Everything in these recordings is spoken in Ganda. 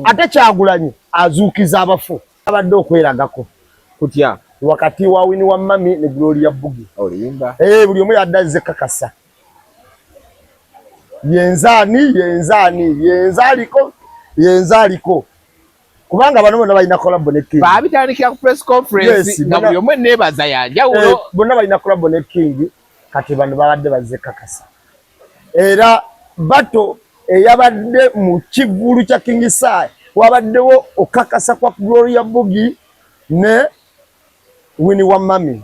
ate Kyagulanyi azuukiza abafu abadde okweragako kutya wakati wa Winnie Wamami ne Gloria Bugi olimba buli omu yaddaze kakasa yenzaliko kubanga bano bonna balina collabo ne King babitandikira ku press conference nga buli omu nebaza yanjawulo bonna balina collabo ne King kati bano babadde bazze kakasa era bato eyabadde mu kigulu kya King Sai wabaddewo okakasa kwa Gloria Bugi ne Winnie Wamami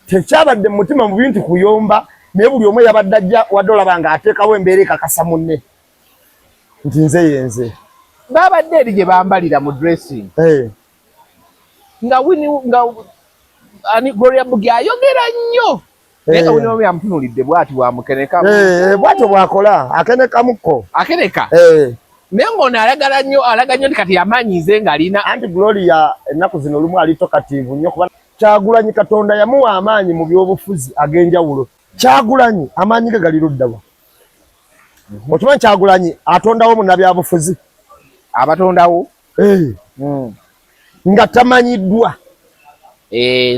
tekyabadde mutima mu bintu kuyomba naye buli omu yabadde ajja wadola banga ateekawo embeera ekakasa munne nti nze yenze babadde eri gye bambalira mu dressing nga ani Gloria Bugi ayogera nnyo naye nga Winnie Wamami amutunuulidde bw'ati bwamukenekamu bw'atyo bw'akola akenekamuko akeneka naye ng'ono alaga nnyo nti kati yamanyize ng'alina anti Gloria ennaku zino olumu ali tokatiivu nnyo kuba Kyagulanyi Katonda yamuwa amaanyi mu byobufuzi ag'enjawulo Kyagulanyi amaanyi ge gali luddawa okimanyi Kyagulanyi atondawo munnabyabufuzi abatondawo nga tamanyiddwa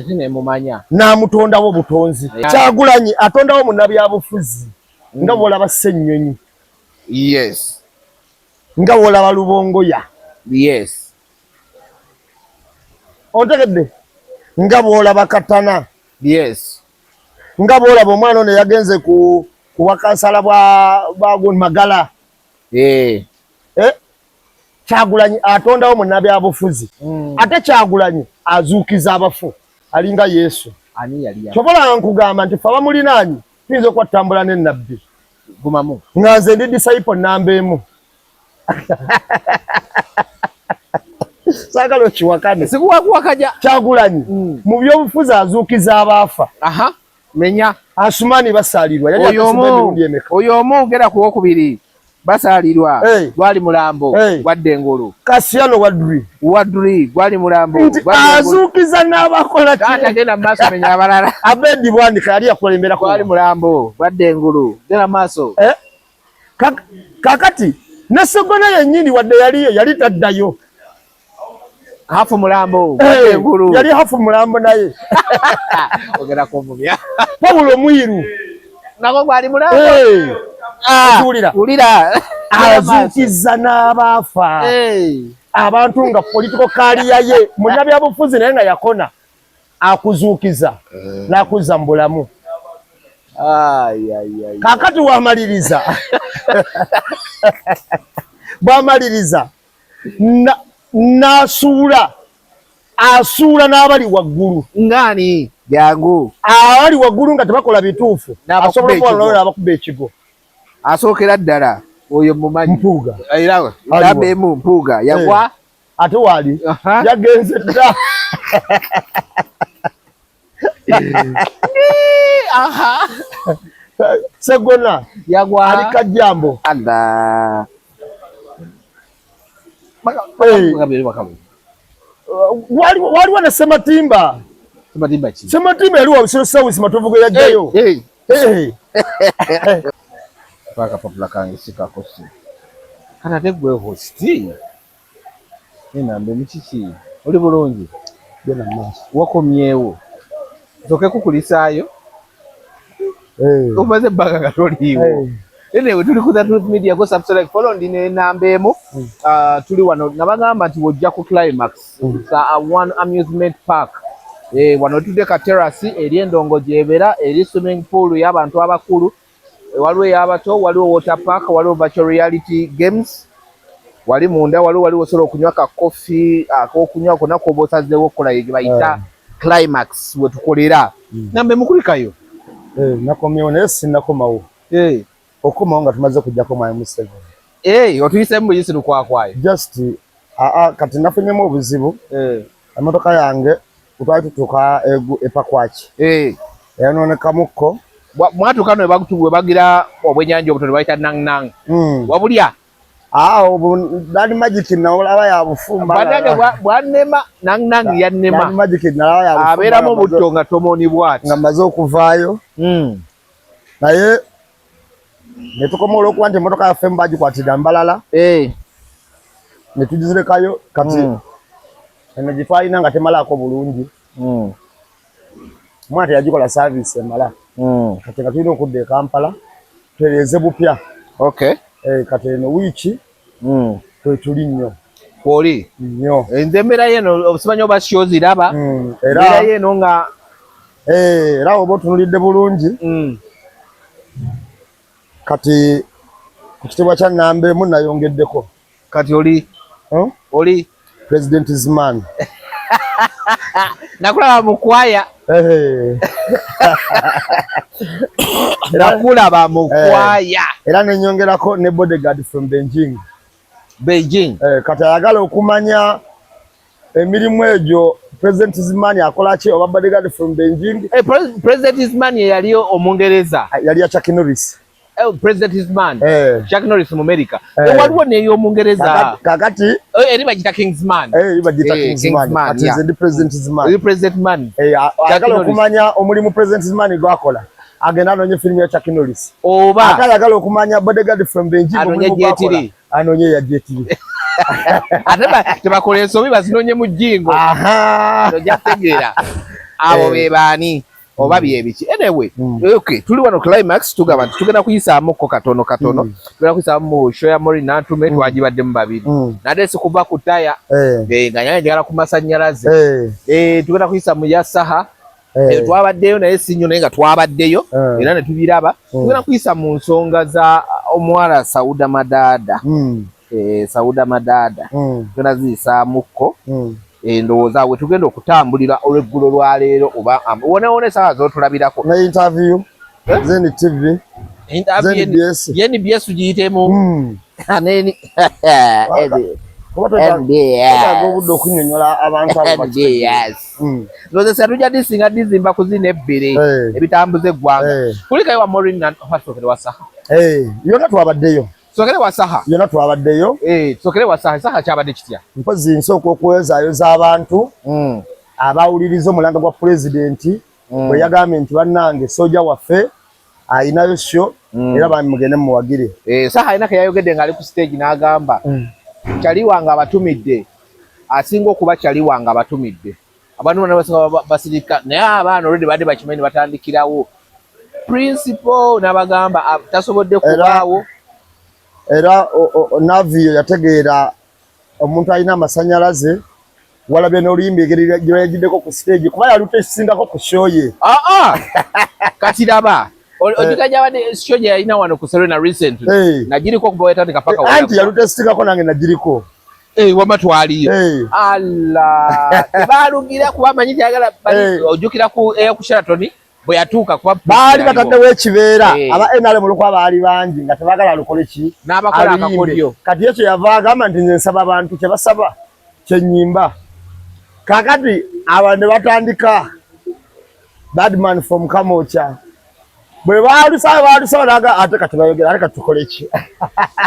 zinemumanya n'amutondawo butonzi Kyagulanyi atondawo munnabyabufuzi nga bw'olaba Ssennyonyi yes nga bw'olaba Lubongoya yes ontegedde nga bw'olaba Katana yes nga bw'olaba omwana ono yagenze ku bwakansala bwa Magala Kyagulanyi atondawo munnabyabufuzi ate Kyagulanyi azuukiza abafu alinga Yesu kyobola nkugamba nti fe abamulinaanyi tuyinza okwatambula n'ennabbi gumamu nga nze ndi disciple namba emu saagala okiwakane sikuwakuwakaja Kyagulanyi mu byobufuzi azuukiza abaafa menya Asumani basaalirwa yali atesibwa emirundi emeka oyo omu gera ku wokubiri basaalirwa gwali mulambo wadde engulu Kasiyano Wadri gwali mulambo azuukiza n'abakola genda mu maaso menya abalala Abedi Bwanika yali yakulembera gwali mulambo wadde engulu genda mu maaso kakati ne Sogona yennyini wadde yali taddayo hafu mulambo wadde engulu yali hafu mulambo naye ogera kumumya Paulo Mwiru nako gwali mulambo ulira azuukiza n'abaafa abantu nga political career ye munnabyabufuzi naye nga yakona akuzuukiza n'akuzza mu bulamu kakati bw'amaliriza n'asuula n'abali waggulu ngani jangu abali waggulu nga tebakola bituufu asobola okubalolera abakuba ekigo asookera ddala oyo mumanyi Mpuuga era labemu Mpuuga yagwa ate waali yagenze dda Segona yagwa ali Kajjambo waliwo ne Sematimba yali wa Busiro Service Matovu ge yajjayo paka papula kange sikakosi kana tegwe hosti enambe mukiki oli bulungi bena maaso wakomyewo toke kukulisaayo omaze baka katoliiwo anyway tuli ku Truth Media go subscribe follow ndine nambemo tuli wano nabagamba nti wojja ku Climax one amusement park wano tudeka terrace eri endongo gyebera eri swimming pool y'abantu abakulu waliwo y'abato waliwo water park waliwo virtual reality games wali munda waliwo solo okunywa ka coffee akokunywa kona ko botazdewo kola ye bayita Climax wetukolera nambe mukulikayo nakomyewo naye sinnakomawo okomawo nga tumaze kujjako mu M7 otuyise mu yisi lukwakwayo just kati nafunyemu obuzibu emotoka yange utwali tutuuka epakwaki yanoonekamuko mwatuuka no we bagira obwenyanja obutono bayita nang wabulya Dani Magic nalaba ya bufumba banange bwanema nang yannema Dani Magic nalaba ya bufumba abeeramu butto nga tomoni bwati nga maze okuvaayo naye ne tukomola okuba nti emmotoka yaffe mbagikwatira mbalala ne tugizirekayo kati eno gitwalina nga temalako bulungi mwate yagikola service emala kati nga tulina okudda e Kampala tutereeze bupya kati eno wiiki twetuli nnyo kwoli nnyo nze embeera yeno obusimanyi oba kyoziraba embeera yeno nga era oba otunulidde bulungi kati ku kitibwa kya Nambeemu nayongeddeko kati oli President Zimani nakulaba mukwaya nakulaba mukwaya era nenyongerako ne bodyguard from Beijing kati ayagala okumanya emirimu egyo President Zimani akola ki oba bodyguard from Beijing President Zimani yali omungereza yali ya Chuck Norris President Zimani Chuck Norris mu America waliwo neyo omungereza kakati eri bagita Kingsman bagita Kingsman ati ndi President Zimani President Man ayagala okumanya omulimu President Zimani gwakola agenda anonye filimu ya Chuck Norris oba ayagala okumanya bodyguard from Beijing anonye gwakola anonye ya JTV ateba tebakola ensobi bazinonye mu jjingo ojja kutegeera abo be baani oba byebiki anyway tuli wano Climax tugamba nti tugenda kuyisaamuko katono tugenda kuyisaamu mu show ya Mori Nantume twagibadde mu babiri nadesi kuva ku taya nga nyanya njagala ku masannyalaze tugenda kuyisa mu ya Saha twabaddeyo naye sinyo naye nga twabaddeyo era ne tubiraba tugenda kuyisa mu nsonga za omuwala Sauda Madada Sauda Madada tugenda ziyisaamuko endowooza we tugenda okutambulira olweggulo lwa leero oba wona essaawa z'otulabirako ne interview Zen TV NBS giyitemu obudde okunyonyola abantu lozesa tujja disinga dizimba ku zino ebbiri ebitambuza eggwanga kulikayo wa Maureen wasokere wa Saha yonna twabaddeyo sokere wa Saha yonna twabaddeyo sokere wa Saha kyabadde kitya mpozi nsooka okuwezaayo z'abantu abawuliriza omulanga gwa pulezidenti bwe yagambye nti bannange soja waffe ayinayo sho era bamugende muwagire Saha alina keyayogedde ng'ali ku stage n'agamba Chaliwanga abatumidde asinga okuba Chaliwanga abatumidde abantu bonna basinga basirika naye abaana already badde bakimanyi batandikirawo principle n'abagamba tasobodde kubaawo era Navio yategeera omuntu alina amasannyalaze walabye n'oluyimba egeri gye yagiddeko ku stage kuba yaluta ekisingako ku show ye kati raba ojika jabade show gye yalina wano ku Serena recently nagiriko kuba yatandika paka anti yaluta ekisingako nange nagiriko wamatwaliyo Allah tebalugira kuba manyi tyagala ojukira ku ku Sheraton bwe yatuuka kuba baali bataddewo ekibeera aba NRM olwokuba baali bangi nga tebagala alukole ki n'abakola akakodyo kati ekyo yava agamba nti nze nsaba abantu kye basaba kyennyimba kakati abantu ne batandika Badman from Kamocha bwe baalusaba naga ate kati bayogera ate kati tukole ki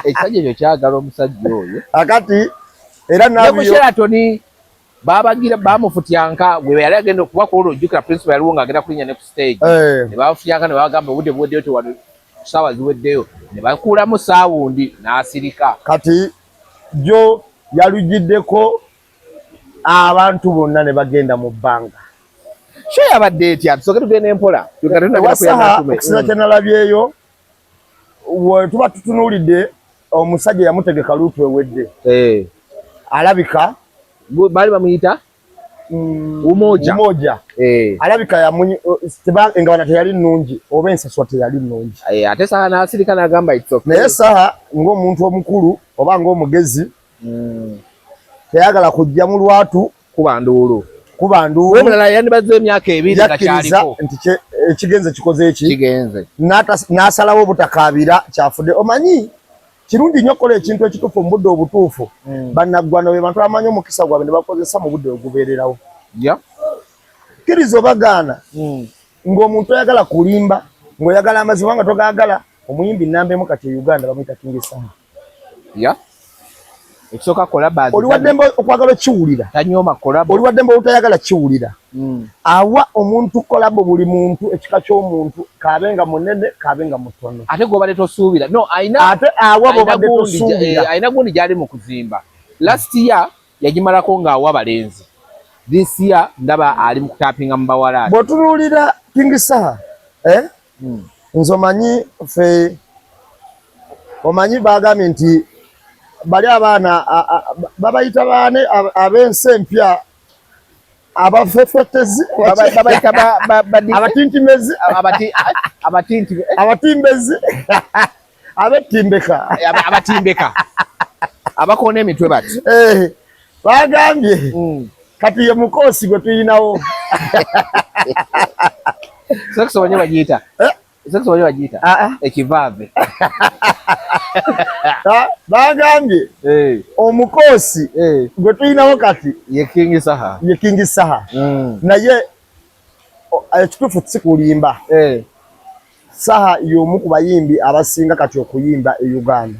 ekisajja ekyo kyagala omusajja oyo akati era Navio ku Sheraton babagira bamufutyanka bwe yali agenda okuba ku olujjukira principal yaliwo ng'agenda kulinnya ne ku stage ne bafutyanka ne bagamba obudde buweddeyo tewano ssaawa ziweddeyo ne bakuulamu saawundi n'asirika kati jo yalugiddeko abantu bonna ne bagenda mu bbanga sho yabadde etya tusooke tugenda empola okusinza kye nalabyeyo we tuba tutunuulidde omusajja yamutegeka luutu ewedde alabika bali bamuyita umoja alabika nga wana teyali nnungi oba ensaswa teyali nnungi ate Saha n'asirika n'agamba naye Saha ng'omuntu omukulu oba ng'omugezi teyagala kujja mu lwatu kuba nduulu omulala yandibaze emyaka ebiri nga kyaliko nti ekigenze kikoze eki kigenze n'asalawo obutakaabira kyafudde omanyi kirungi nnyo okukola ekintu ekituufu mu budde obutuufu bannaggwano be bantu abamanyi omukisa gwabwe ne bakozesa mu budde ogubeererawo kkiriza obagaana ng'omuntu oyagala kulimba ng'oyagala amazima nga togaagala omuyimbi Nambeemu kati e Uganda bamuyita King Saha ekisooka kolaba oli waddembe okwagala okiwulira tanyooma kolaba oli waddembe obutayagala kiwulira awa omuntu kolabo buli muntu ekika ky'omuntu kaabenga munene kaabenga mutono ate gw'obadde tosuubira no ate awa bw'obadde tosuubira ayina gundi gy'ali mu kuzimba last year yagimalako ng'awa balenzi. This year ndaba ali mu kutapinga mu bawala. Bw'otunuulira King Saha nze omanyi ffe omanyi baagambye nti bali abaana babayita baane ab'ensi empya abafefetezi babayita abatintimezi abatimbezi abetimbeka abakoona emitwe bati baagambye kati ye mukoosi gwe tuyinawo sekusomanye bagiyita ekivaave baagambye omukoosi gwe tuyinawo kati ye King Saha naye ekituufu sikulimba Saha y'omu ku bayimbi abasinga kati okuyimba e Uganda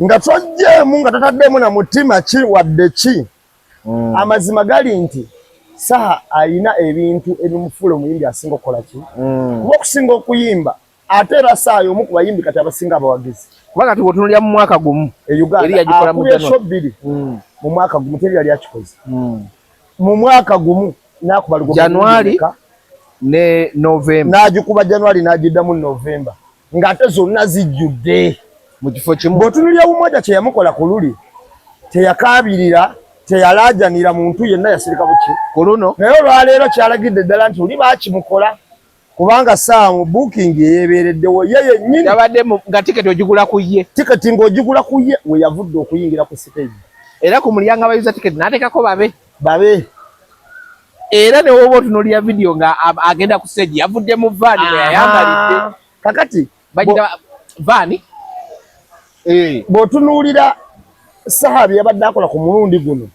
nga tojjeemu nga totaddemu na mutima ki wadde ki amazima gali nti Saha alina ebintu ebimufuula omuyimbi asinga okukola ki kuba okusinga okuyimba ate era Saha y'omu ku bayimbi kati abasinga abawagizi kubanga tutunulira mu mwaka gumu e Uganda akubye show bbiri mu mwaka gumu teri yali akikoze mu mwaka gumu nakuba lugo January ne November n'agikuba January n'agiddamu November ng'ate zonna zijjudde mu kifo kimu. Bw'otunuulira Bumoja kye yamukola ku luli teyakaabirira teyalaajanira muntu yenna yasirika buki ku luno naye olwaleero kyalagidde ddala nti oli baakimukola kubanga Saha mu booking yeebeereddewo ye yennyini yabadde nga tiketi ogigula ku ye tiketi ng'ogigula ku ye we yavudde okuyingira ku stage era ku mulyango abayuza tiketi n'ateekako babe era ne woba otunuulira video nga agenda ku stage yavudde mu vaani bwe yayambalidde kakati bagira vaani bw'otunuulira Saha bye yabadde akola ku mulundi guno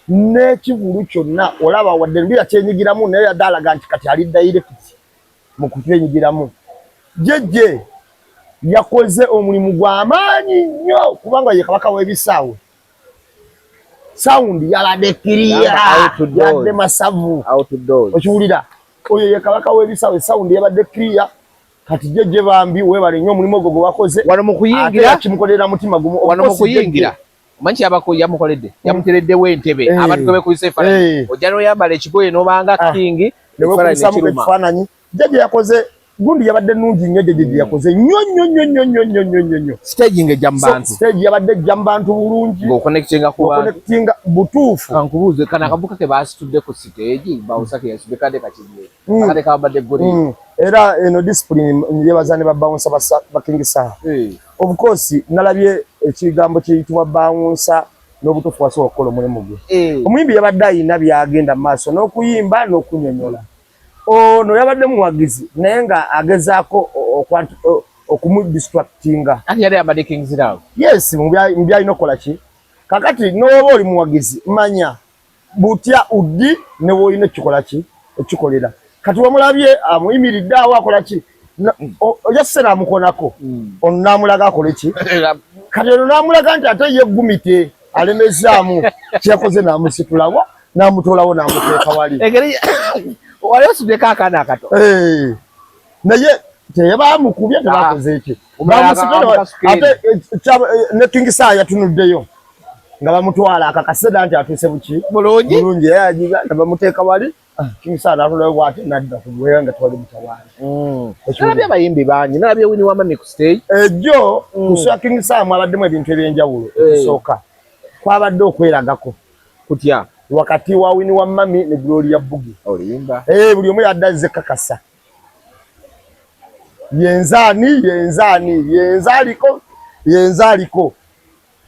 n'ekivulu kyonna olaba wadde mbira kyenyigiramu naye yadde alaga nti kati ali direct mu kutwenyigiramu jejje yakoze omulimu gw'amaanyi nnyo kubanga ye kabaka w'ebisaawe sound yabadde kiriya yadde masavu okiwulira oyo ye kabaka w'ebisaawe sound yabadde kiriya kati jejje bambi webale nnyo omulimu ogwo gwe wakoze wano mu kuyingira kimukolera mutima gumu wano mu kuyingira manchi abako yamukoledde yamutereddewo entebe abantu gwe bekuyise efaananyi ojja n'oyambala ekigoye n'obanga king efaananyi jejje yakoze gundi yabadde nungi nnyo jejje yakoze nnyo staging ejja mu bantu stage yabadde ejja mu bantu bulungi ng'okonnekitinga ku bantu butuufu kankubuuze kana akavuka ke baasitudde ku stage bawusake yasudde kadde kakiriye akade kabadde goli era eno discipline yebaza ne babawunsa ba King Saha of course nalabye ekigambo kiyitibwa bawunsa n'obutuufu wasobola okukola omulimu gwe omuyimbi yabadde ayina byagenda mu maaso n'okuyimba n'okunyonyola ono yabadde muwagizi naye nga agezaako okumudistractinga ati yali yabadde King's Love yes mu byalina okukola ki kakati n'oba oli muwagizi manya butya uddi ne bw'olina ekikola ki ekikolera kati wamulabye amuyimiridde awo akola ki ojja ssera amukonako ono n'amulaga akole ki kati ono n'amulaga nti ate yeggumite alemezaamu kyeyakoze n'amusitulawo n'amutoolawo n'amuteeka wali wali osuddeko akaana akato naye tebamukubye tebakoze eki ate ne King Saha yatunuddeyo nga bamutwala akakaseda nti atuuse buki bulungi nga bamuteeka wali King Saha n'atulayo bw'ate n'adda kugwera nga tewali mutawaana nalabye abayimbi bangi nalabye Winnie Wamami ku stage ejjo kusula King Saha mwabaddemu ebintu ebyenjawulo ekisooka kwabadde okweragako kutya wakati wa Winnie Wamami ne Gloria Bugi olimba buli omu yadde azze kakasa yenzaliko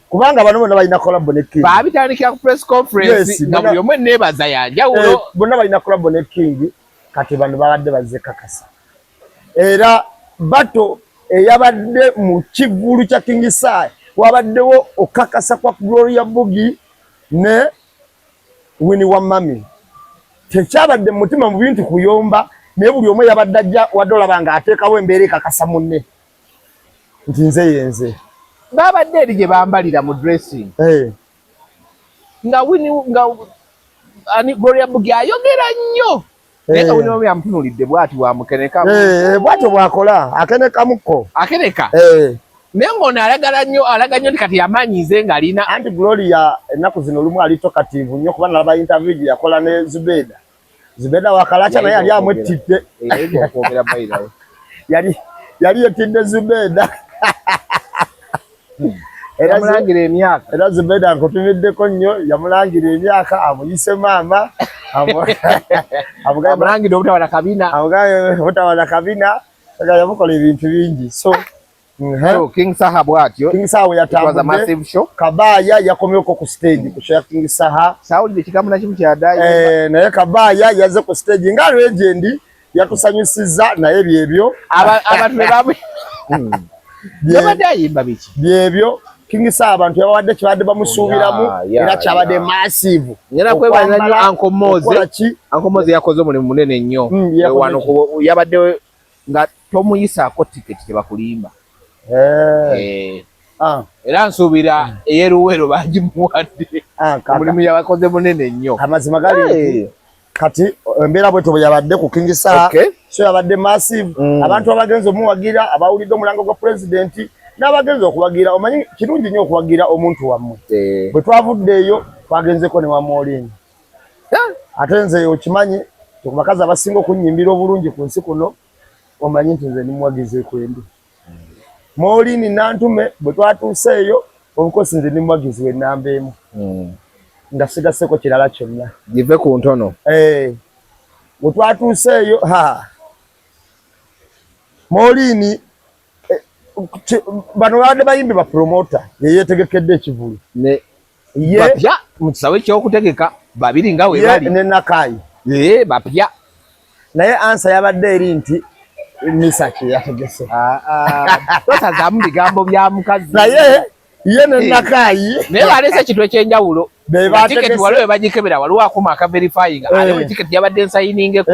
kubanga bano bonna balina collabo ne King baabitandikira ku press conference nga buli omu enneebaza yanjawulo bonna balina collabo ne King kati bano babadde bazze kakasa era bato eyabadde mu kivulu kya King Saha wabaddewo okakasa kwa Gloria Bugi ne Winnie Wamami tekyabadde mu mutima mu bintu kuyomba naye buli omu yabadde ajja wadde olaba nga ateekawo embeera ekakasa munne nti nze yenze babadde eri gye bambalira mu dressing nga Gloria Bugi ayogera nnyo naye nga Winnie Wamami amutunulidde bw'ati bwamukeneka bw'atyo bw'akola akenekamuko akeneka Nengo alaga nnyo kati yamanyize nga alina anti Gloria ennaku zino lumu ali talkative nnyo kuba nalaba interview yakola ne Zubeda wakalacha naye yali amwettidde okwogera bayirawo yali yettidde Zubeda yamulangira emyaka era Zubeda nkutumiddeko nnyo yamulangira emyaka amuyise maama amulangira obutawana kabina yamukola ebintu bingi so King Saha bwatyo King Saha yatambudde Kabaya yakomyeko ku stage ku show ya King Saha Sauli ekigambo nakyo kyadaye naye Kabaya yaze ku stage nga legend yatusanyusiza naye byebyo abantu bebabwe yabadayimba biki byebyo King Saha abantu yabawadde kibadde bamusuubiramu era kyabadde massive ngera kwebana nnyo Uncle Moze yakoze omulimu munene nnyo wano yabadde nga tomuyisaako tiketi tebakulimba era nsuubira eyeruwero bagimuwadde omulimu yabakoze munene nnyo amazima gali kati embeera bweto bwe yabadde ku King Saha so yabadde massive abantu abagenzi omuwagira abawulidde omulango gwa president n'abagenzi okuwagira omanyi kirungi nnyo okuwagira omuntu wammwe bwe twavuddeeyo twagenzeko ne Wamolini ate nze okimanyi ku bakazi abasinga okunyimbira obulungi ku nsi kuno omanyi nti nze nimuwagizeeko endi Molini nantume bwe twatuuseeyo obukosi nze nimuwagizi w'ennamba emu nga sigasseko kirala kyonna give ku ntono bwe twatuuseeyo Molini bano babadde bayimbi ba promota yeyeetegekedde ekivulu bapya mu kisawe ky'okutegeka babiri nga we bali ne Nakayi bapya naye ansa yabadde eri nti Misaki yategese tosazaamu bigambo bya mukazi naye ye ne Nakayi naye balese ekintu ekyenjawulo tiketi waliwo ebagikebera waliwo akuma akaverifyinga ate tiketi yabadde ensayiningeko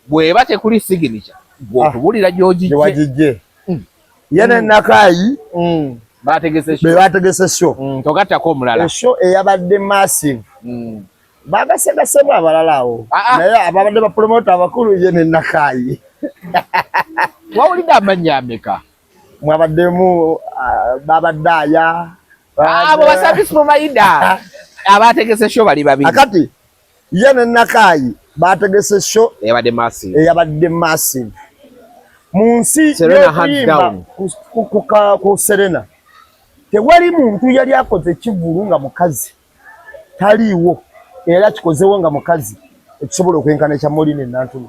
bweba tekuli signature bwotubulira gy'ogijje ye ne Nakayi bategese show togattako omulala show eyabadde massive bagasegasemu abalala awo naye ababadde bapromota abakulu ye ne Nakayi wawulidde amannya ameka mwabaddemu babaddaaya abo ba service provider abategese show bali babiri akati ye ne Nakayi bategese show eyabadde massive mu nsi y'okuyimba ku Serena tewali muntu yali akoze ekivulu nga mukazi taliiwo era kikozewo nga mukazi ekisobola okwenkana ekya Molini Nantume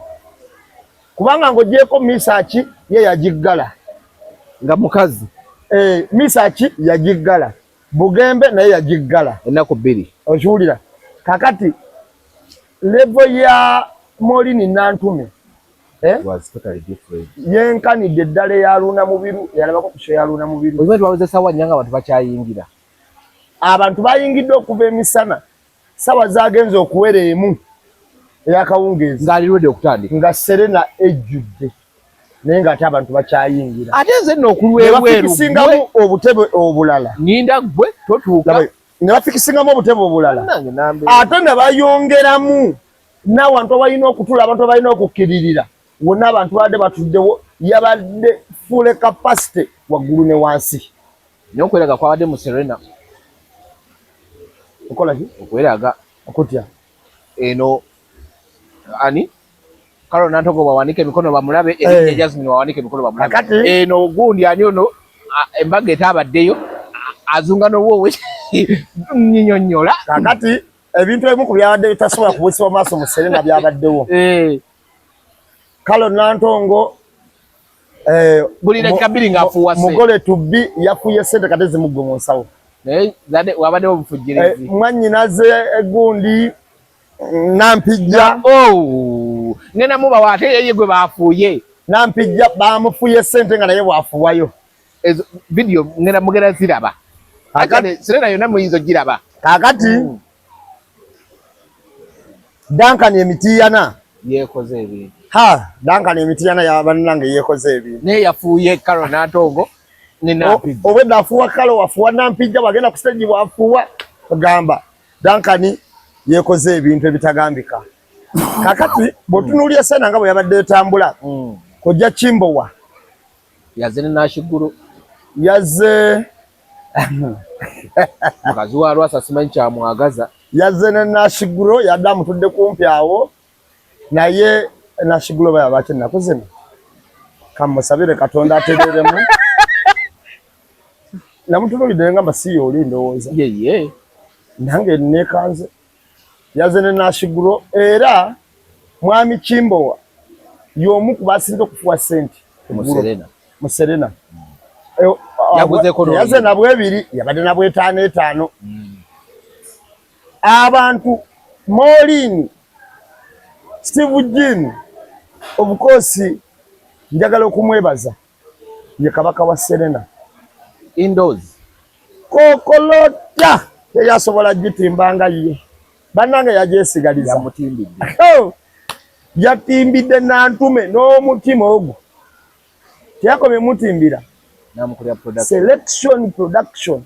kubanga ng'ogyeko Misaki ye yagiggala nga mukazi Misaki yagiggala Bugembe naye yagiggala ennaku bbiri okiwulira kakati level ya Molini Nantume was totally different yenkanidde eddala eyaluna mubiru yalabako ku show yaluna mubiru ozibe twabuze sawa nnyanga abantu bakyayingira abantu bayingidde okuva emisana sawa zagenze okuwera emu eyakawungeezi ng'ali ready okutandika nga Serena ejjudde naye ng'ate abantu bakyayingira ate nze nno okulwebweru bafikisingamu obutebe obulala ninda gwe totuuka ne bafikisingamu obutebe obulala ate ne bayongeramu n'abantu abalina okutula abantu abalina okukkiririra wonna abantu badde batuddewo yabadde full capacity waggulu ne wansi naye okweraga kwabadde mu Serena okola ki okweraga okutya eno ani Kalo Nantongo bawanike emikono bamulabe erinnya Jasmine bawanike emikono bamulabe eno gundi ani ono embaga etabaddeyo azunga n'owowe nyinyonnyola kakati ebintu ebimu ku byabadde bitasobola kubusibwa maaso mu Serena byabaddewo Kalo Nantongo bulira kabiri ng'afuuwa se mugole tubbi yafuye sente kate zimuggwe mu nsawo zade wabaddewo obufujjirizi mwannyinaze egundi Nampijja ngena mubawa ate yeye gwe baafuuye Nampijja bamufuye sente nga naye bwafuwayo ezo video ngena mugera ziraba akane Serena yonna muyinza giraba kakati Duncan Emitiyana yekoze ebintu Duncan Emitiyana yabanange yekoze ebintu ne yafuuye Kalo Nantongo ne Nampijja obwedda afuwa Kalo wafuwa Nampijja wagenda ku stage bwafuwa ogamba Duncan yekoze ebintu ebitagambika kakati bwotunuulya Serena nga bwe yabadde etambula kojja Kimbowa yazene nashiguru yazze mukazi wa Lwasa simanyi kyamwagaza yazze ne Nashigulo yadde amutudde kumpi awo naye Nashigulo baya baki nakuzina kamusabire Katonda atereeremu namutunuulidde ngamba si y'oli ndowooza ye nange neekanze yazze ne Nashigulo era mwami Kimbowa y'omu ku basinze okufuwa ssente mu Serena yazze na bwebiri yabadde na bw'etaano etaano abantu Maureen Steve Jean obukosi njagala okumwebaza ye kabaka wa Serena indoors kokolota teyasobola gitimbanga ye bannange yajesigaliza yamutimbidde yatimbidde nantume n'omutima ogwo teyakomye mutimbira namukolera production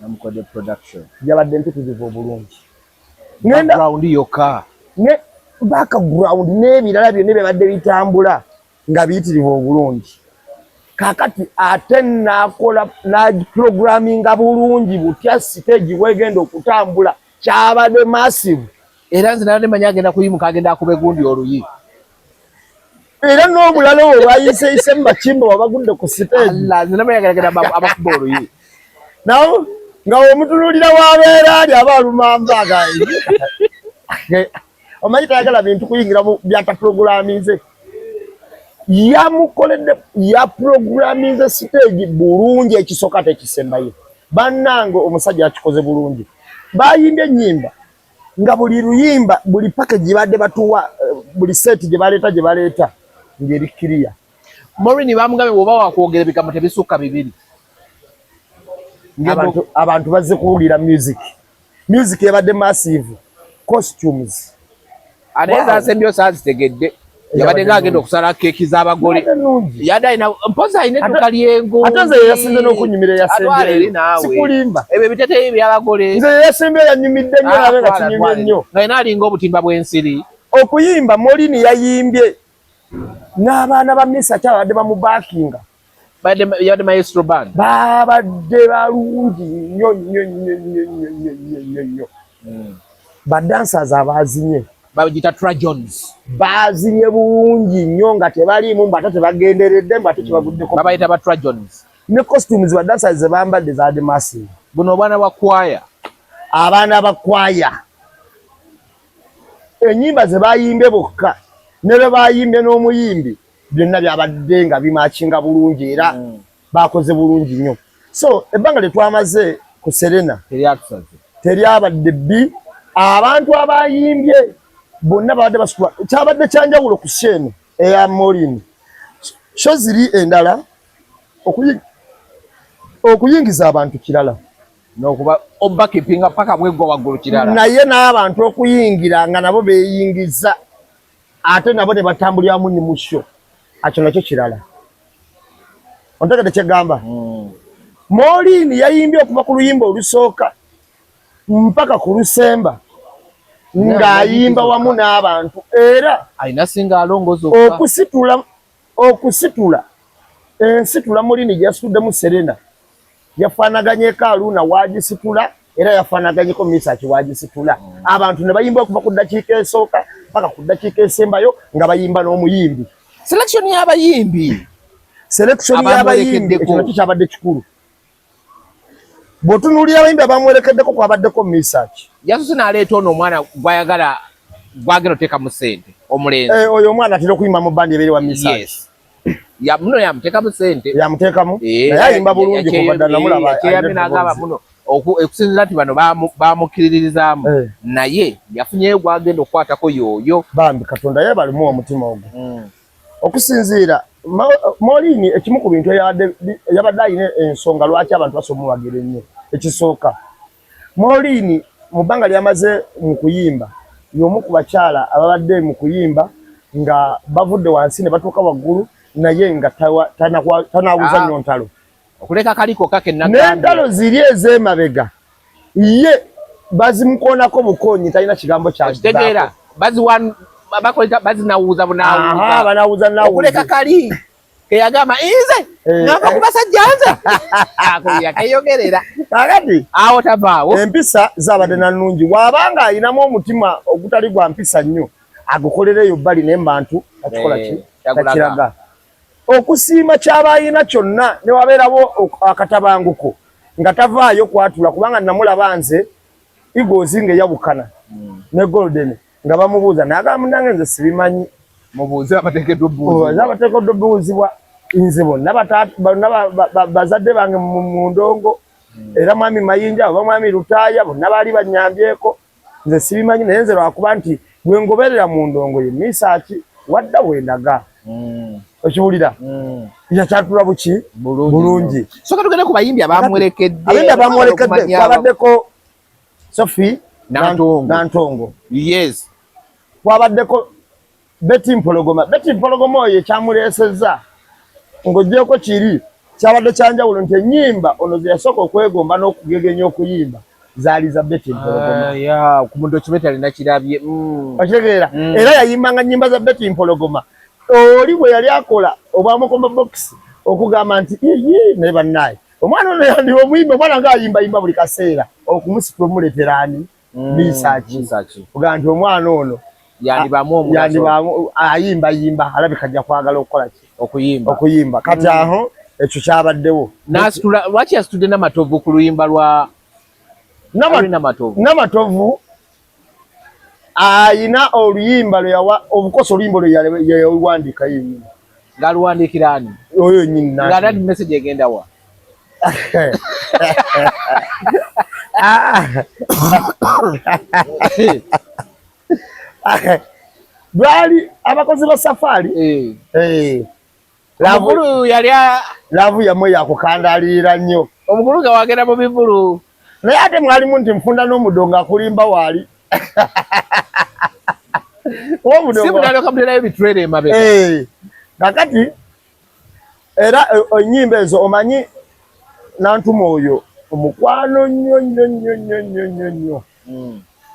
namukolera production yabadde mpitirivu obulungi background yokka ne background n'ebirala byonna byabadde bitambula nga biyitirivu obulungi kakati ate nakola nagiprogramminga bulungi butya stage wegenda okutambula kyabadde massive era nze nali manya agenda kuyimuka agenda akuba egundi oluyi era n'omulala owo lwayiseyise mu bakimba wabagudde ku stage nze namanya agenda abakuba oluyi nawo nga omutunulira wabeera ali aba alumamba omanyi tayagala bintu kuyingira byataprogramize yamukoledde yaprogramize stage bulungi ekisooka tekisembayo bannange omusajja akikoze bulungi bayimbye ennyimba nga buli luyimba buli package gibadde batuwa buli set gye baleeta ngeri clear Maureen bamugambe bwoba wakwogera bigambo tebisukka bibiri abantu bazze kuwulira music yabadde massive costumes aneza asembyo sazitegedde yabadde ng'agenda okusala keeki z'abagole yadde alina mpoza alina edduka lyengo ate nze yasinze n'okunyumira yasembyeyo sikulimba ebyo biteteeyo by'abagole nze yasembyeyo yanyumidde nnyo nabe nga kinyumye nnyo nga yina alinga obutimba bw'ensiri okuyimba Maureen yayimbye n'abaana ba Misa kyabadde bamubaakinga yabadde maestro band babadde balungi nnyo nnyo nnyo nnyo nnyo nnyo nnyo badancers abazinye bagita Trajons bazinye bulungi nnyo nga tebaliimu mbate tebagenderedde mbate kibaguddeko babayita ba Trajons ne costumes badancers ze bambadde zaadde massive buno obwana bwa kwaya abaana ba kwaya ennyimba ze bayimbye bokka ne be bayimbye n'omuyimbi byonna byabadde nga bimakinga bulungi era bakoze bulungi nnyo so ebbanga lyetwamaze ku Serena teryabadde bbi abantu abayimbye bonna babadde basitula kyabadde kyanjawulo ku Shene eya Maureen sho ziri endala okuyingiza abantu kirala n'okuba obakipinga paka bwegwa waggulu kirala naye n'abantu okuyingira nga nabo beeyingiza ate nabo ne batambuliramu ni musho akyo nakyo kirala ontegedde kyegamba Maureen yayimbye okuva ku luyimba olusooka mpaka ku lusemba ng'ayimba wamu n'abantu era alina singa alongoza okusitula ensitula Maureen gy'asituddemu Serena yafaanaganye Kaaluna waagisitula era yafaanaganyeko Misaki waagisitula abantu ne bayimba okuva ku ddakiika esooka paka ku ddakiika esembayo nga bayimba n'omuyimbi selection y'abayimbi ekyo nakyo kyabadde kikulu bw'otunuulira abayimbi abamwerekeddeko kwabaddeko Misaki yasose n'aleeta ono omwana gwayagala gwagenda oteekamu ssente omulenzi oyo omwana atera okuyimba mu bandi ebeere wa Misaki muno yamuteekamu ssente yamuteekamu naye ayimba bulungi kubadda namulaba ekyeyamye n'agamba muno okusinzira nti bano bamukiriririzaamu naye yafunyeyo gwagenda okukwatako yooyo bambi Katonda yeebalimu omutima ogwo okusinziira Maureen ekimu ku bintu yabadde alina ensonga lwaki abantu basomuwagira ennyo ekisooka Maureen mu bbanga lyamaze mu kuyimba y'omu ku bakyala ababadde mu kuyimba nga bavudde wansi ne batuuka waggulu naye nga tanawuza nnyo ntalo okuleka kaliko kake n'entalo ziri ez'emabega ye bazimukoonako bukoonyi talina kigambo kyategeera bazinawuuza bunawuuza okuleka kali Keyagamba inze ngamba kubasajja nze akuya keyogerera kakati awo tabaawo empisa zabadde nannungi wabanga ayinamu omutima ogutali gwa mpisa nnyo agukolereyo bbali n'embantu akikola ki takiraga okusiima ky'abayina kyonna ne wabeerawo akatabanguko nga tavaayo kwatula kubanga namulaba nze Eagles ng'eyawukana ne Golden nga bamubuuza n'agamba munnange nze sibimanyi mubuuze abateekeddwa obbuuzibwa nze bonna bazadde bange mu ndongo era mwami Mayinja oba mwami Lutaaya bonna baali bannyambyeko nze sibimanyi naye nze lwakuba nti gwe ngoberera mu ndongo ye misaaki wadda wendaga okiwulira yakyatula buki bulungi soka tugende ku bayimbi abamwerekedde kwabaddeko Sophie Nantongo yes kwabaddeko Betty Mpologoma oyo ekyamuleesezza ng'oggyeko kiri kyabadde kyanjawulo nti ennyimba ono ze yasooka okwegomba n'okugegenya okuyimba zaali za Betty Mpologoma ku documentary nakirabye okitegeera era yayimbanga nnyimba za Betty Mpologoma oli bwe yali akola obwamukoma box okugamba nti naye bannaye omwana ono yandiba omuyimba omwana ng'ayimbayimba buli kaseera okumusitula omuleetera ani bisaaki ogamba nti omwana ono yandibamu ayimbayimba alabika ajja kwagala okukola ki okuyimba kati aho ekyo kyabaddewo lwaki yasitudde Namatovu ku luyimba lwa Namatovu ayina oluyimba obukosa oluyimba lwe yawandiika yennyini ng'aluwandiikira ani oyo nnyini ng'adadi message egenda wa lwali abakozi ba Safari omukulu yali laavu yamwe yakukandalirira nnyo omukulu nga wagenda mu bivulu naye ate mwalimu nti nfunda n'omuddo ng'akulimba waali simulalokamuterayo bitwere emabega kakati era ennyimba ezo omanyi Nantuma oyo omukwano nnyo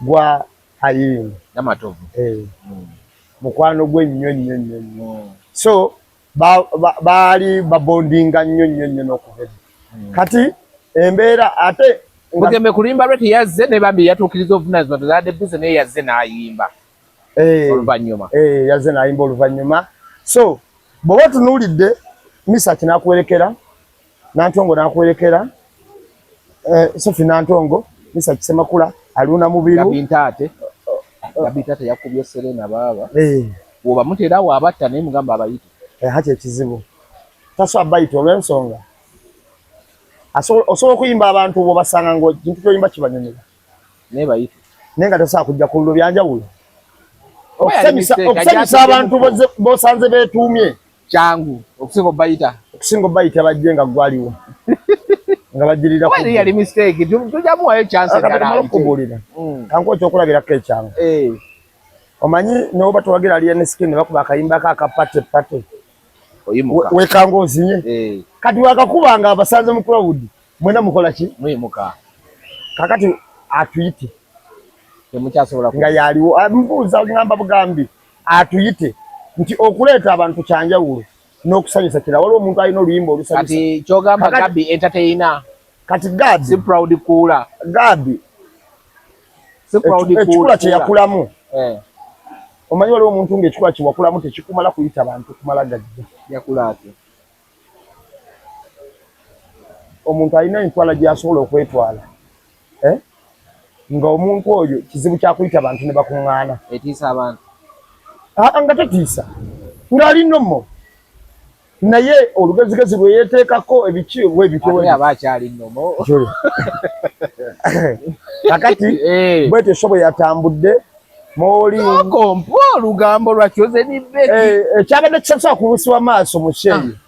gwa Ayingo Namatovu mukwano gwe nnyo so baali babondinga nnyo n'okuva kati embeera ate mugembe kulimba lwe teyazze ne bambi yatuukiriza obuvunaanyizibwa tezadde bise naye yazze n'ayimba oluvannyuma yazze n'ayimba oluvannyuma so bw'oba otunuulidde Misaki n'akuwerekera Nantongo n'akuwerekera Sophie Nantongo Misaki Semakula Aluna Mubiru Gabintate yakubye Serena baba bw'oba mutera waabatta naye mugamba abayite hati ekizibu taso abayite olw'ensonga osobola okuyimba abantu bw'obasanga ng'ekintu ky'oyimba kibanyumira naye bayite naye nga tosobola kujja ku lulwo byanjawulo okusanyusa abantu b'osanze beetuumye kyangu okusinga obayita bajje nga gwaliwo nga bagirira yali mistake tujamuwayo chance okubuulira kankuwa ekyokulabirako ekyangu omanyi noba towagira ali nskin ne bakuba akayimbako akapate wekanga ozinye kati wakakubanga abasanze mu crowd mwena mukola ki mwimuka kakati atuyite temukyasobola nga yaliwo mbuuza ngamba bugambi atuyite nti okuleeta abantu kyanjawulo n'okusanyusa kira waliwo omuntu alina oluyimba olusanyusa kati kyogamba Gabi entertainer kati Gabi si proud kula Gabi si proud kula ekikula kye yakulamu omanyi waliwo omuntu ng'ekikula kye wakulamu tekikumala kuyita abantu kumala gajja yakula ate omuntu alina entwala gy'asobola okwetwala nga omuntu oyo kizibu kyakuyita abantu ne bakuŋŋaana etiisa abantu nga tetiisa ng'ali nnomo naye olugezigezi lwe yeeteekako ebiki aba akyali nnomo kakati bwete esobo yatambudde moolikompo olugambo lwa Chosen Beki ekyabadde kisasobola kubuusibwa maaso mu Sheyi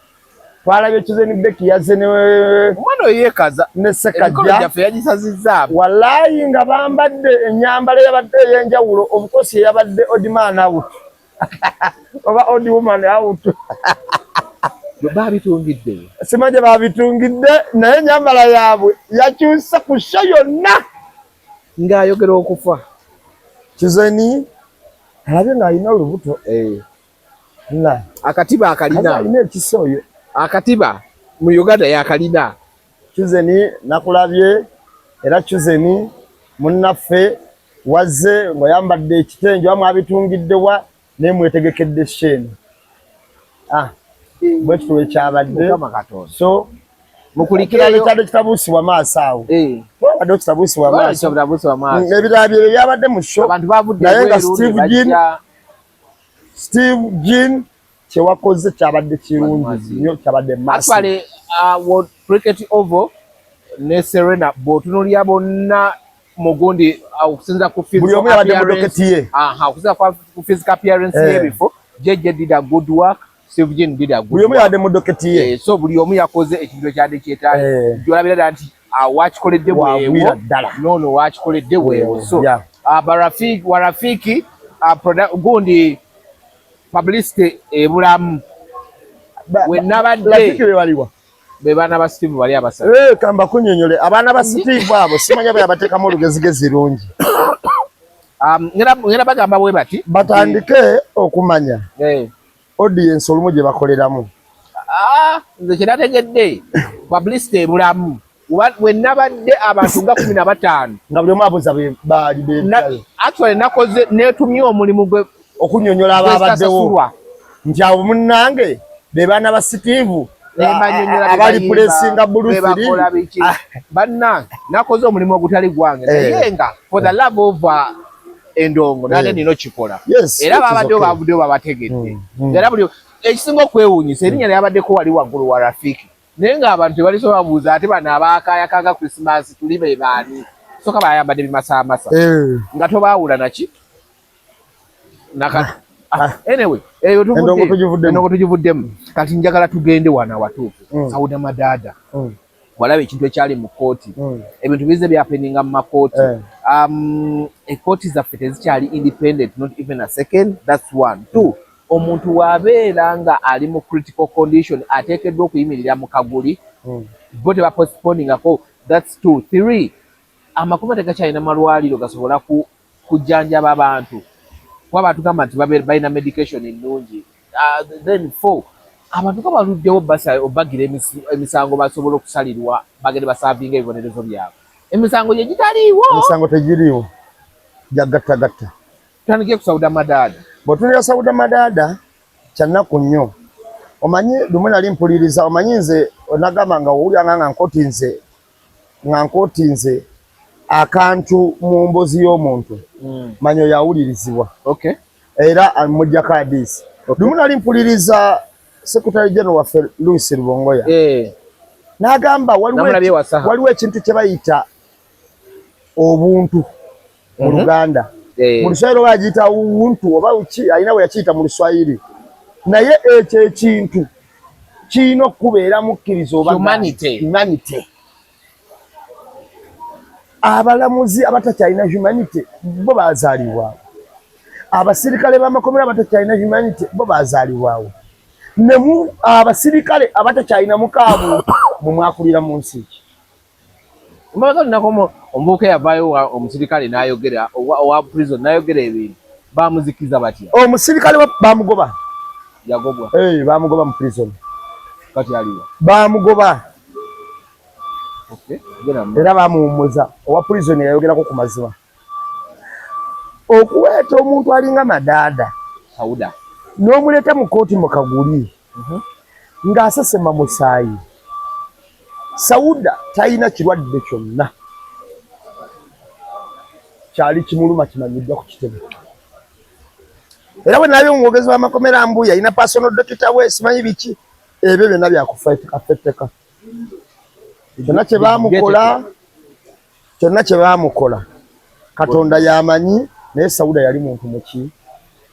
twalabye Chosen Beki yazze omwana oyo yeekaza ne Ssekajja gyaffe yagisazizza walayi nga bambadde ennyambala eyabadde ey'enjawulo omukosi eyabadde Odiman out oba Odi woman out babitungidde simaje babitungidde naye ennyambala yaabwe yakyusa ku sho yonna akatiba akalina alina ekisoyo akatiba mu Uganda yakalina Chuzeni nakulabye era Chuzeni munnaffe wazze ngoyambadde ekitenjo amwe abitungiddewa ne mwetegekedde sheni bwetu ekyabadde so mukulikira bitadde kitabuusibwa maaso awo wadde kitabuusibwa maaso ebirala bye byabadde mu show naye nga Steve Jean kyewakoze kyabadde kirungi nnyo kyabadde maaso Cricket Oval ne Serena bw'otunuulira bonna mugundi okusinza ku physical appearance y'ebifo Jeje did a good work Steve Jean did a good work so buli omu yakoze ekintu ekyadde kyetaaga gyolabira nti wakikoledde bwewo nono wakikoledde bwewo so Warafiki gundi publicity ebulamu wenabadde bebana ba Steve bali abasatu kamba kunyonyole abana ba Steve abo simanya bwe yabateekamu olugezigezi rungi ngera bagamba bwe bati batandike okumanya audience olumu gye bakoleramu nze kinategedde publicity ebulamu wenabadde abantu nga 15 nga buli omu abuuza actually nakoze netumye omulimu gwe okunyonyola ababaddewo nti abo munnange bebana ba Steve abali pulesinga Bruce banna nakoze omulimu ogutali gwange naye nga for the love of endongo nane nino kikola era babaddewo bavuddewo babategedde era buli ekisinga okwewuunyisa erinnya lyabaddeko wali waggulu wa Rafiki naye nga abantu tebalisobola babuuza ate bano abaakayakaga Christmas tuli be baani soka bayambadde bimasaamasa nga tobaawula naki anyway endongo tugivuddemu kati njagala tugende wana watuufu Sauda Madada walaba ekintu ekyali mu kooti ebintu bize byapeninga mu makooti ekooti zaffe tezikyali independent not even a second that's 1 2 omuntu wabeera nga ali mu critical condition ateekeddwa okuyimirira mu kaguli bo tebapostponingako that's 2 3 amakumi tegakyalina malwaliro gasobola kujjanjaba abantu kuba batugamba nti balina medication ennungi then 4 abantu nga baluddewo obagira emisango basobola okusalirwa bagende basaavinga ebibonerezo byabwe emisango gye gitaliiwo emisango tegiriiwo jagattagatta tutandike ku Sauda Madada bw'otunira Sauda Madada kyannaku nnyo omanyi lumu nali mpuliriza omanyi nze onagamba nga owulira nga nkootinze akantu mu mbozi y'omuntu manyo yawulirizibwa era mujjako hadisi lumu nali mpuliriza Secretary General waffe Louis Rubongoya n'agamba waliwo ekintu kye bayita obuntu mu Luganda mu Luswayiri oba agiyita ubuntu oba alina bwe yakiyita mu Luswayiri naye ekyo ekintu kirina okubeera mukkirizo oba humanity abalamuzi abatakyalina humanity bo bazaalibwawo abasirikale b'amakomera abatakyalina humanity bo bazaalibwawo nemu abasirikale abatakyalina mukaabu mu mwakulira mu nsi ki mbaga nako omubuuka yavaayo omusirikale n'ayogera owa prison n'ayogera ebintu bamuzikiza batya omusirikale bamugoba yagobwa bamugoba mu prison kati aliwa bamugoba era bamuwummuza owa prison yayogerako ku mazima okuweeta omuntu alinga Madada Sauda n'omuleeta mu kooti mu kaguli ng'asesema musaayi Sauda talina kirwadde kyonna kyali kimuluma kimanyiddwa ku kitebe era bwe nalabye omwogezi w'amakomera Mbuya alina personal doctor we simanyi biki ebyo byonna byakufetteka kyonna kye baamukola Katonda yamanyi naye Sauda yali muntu muki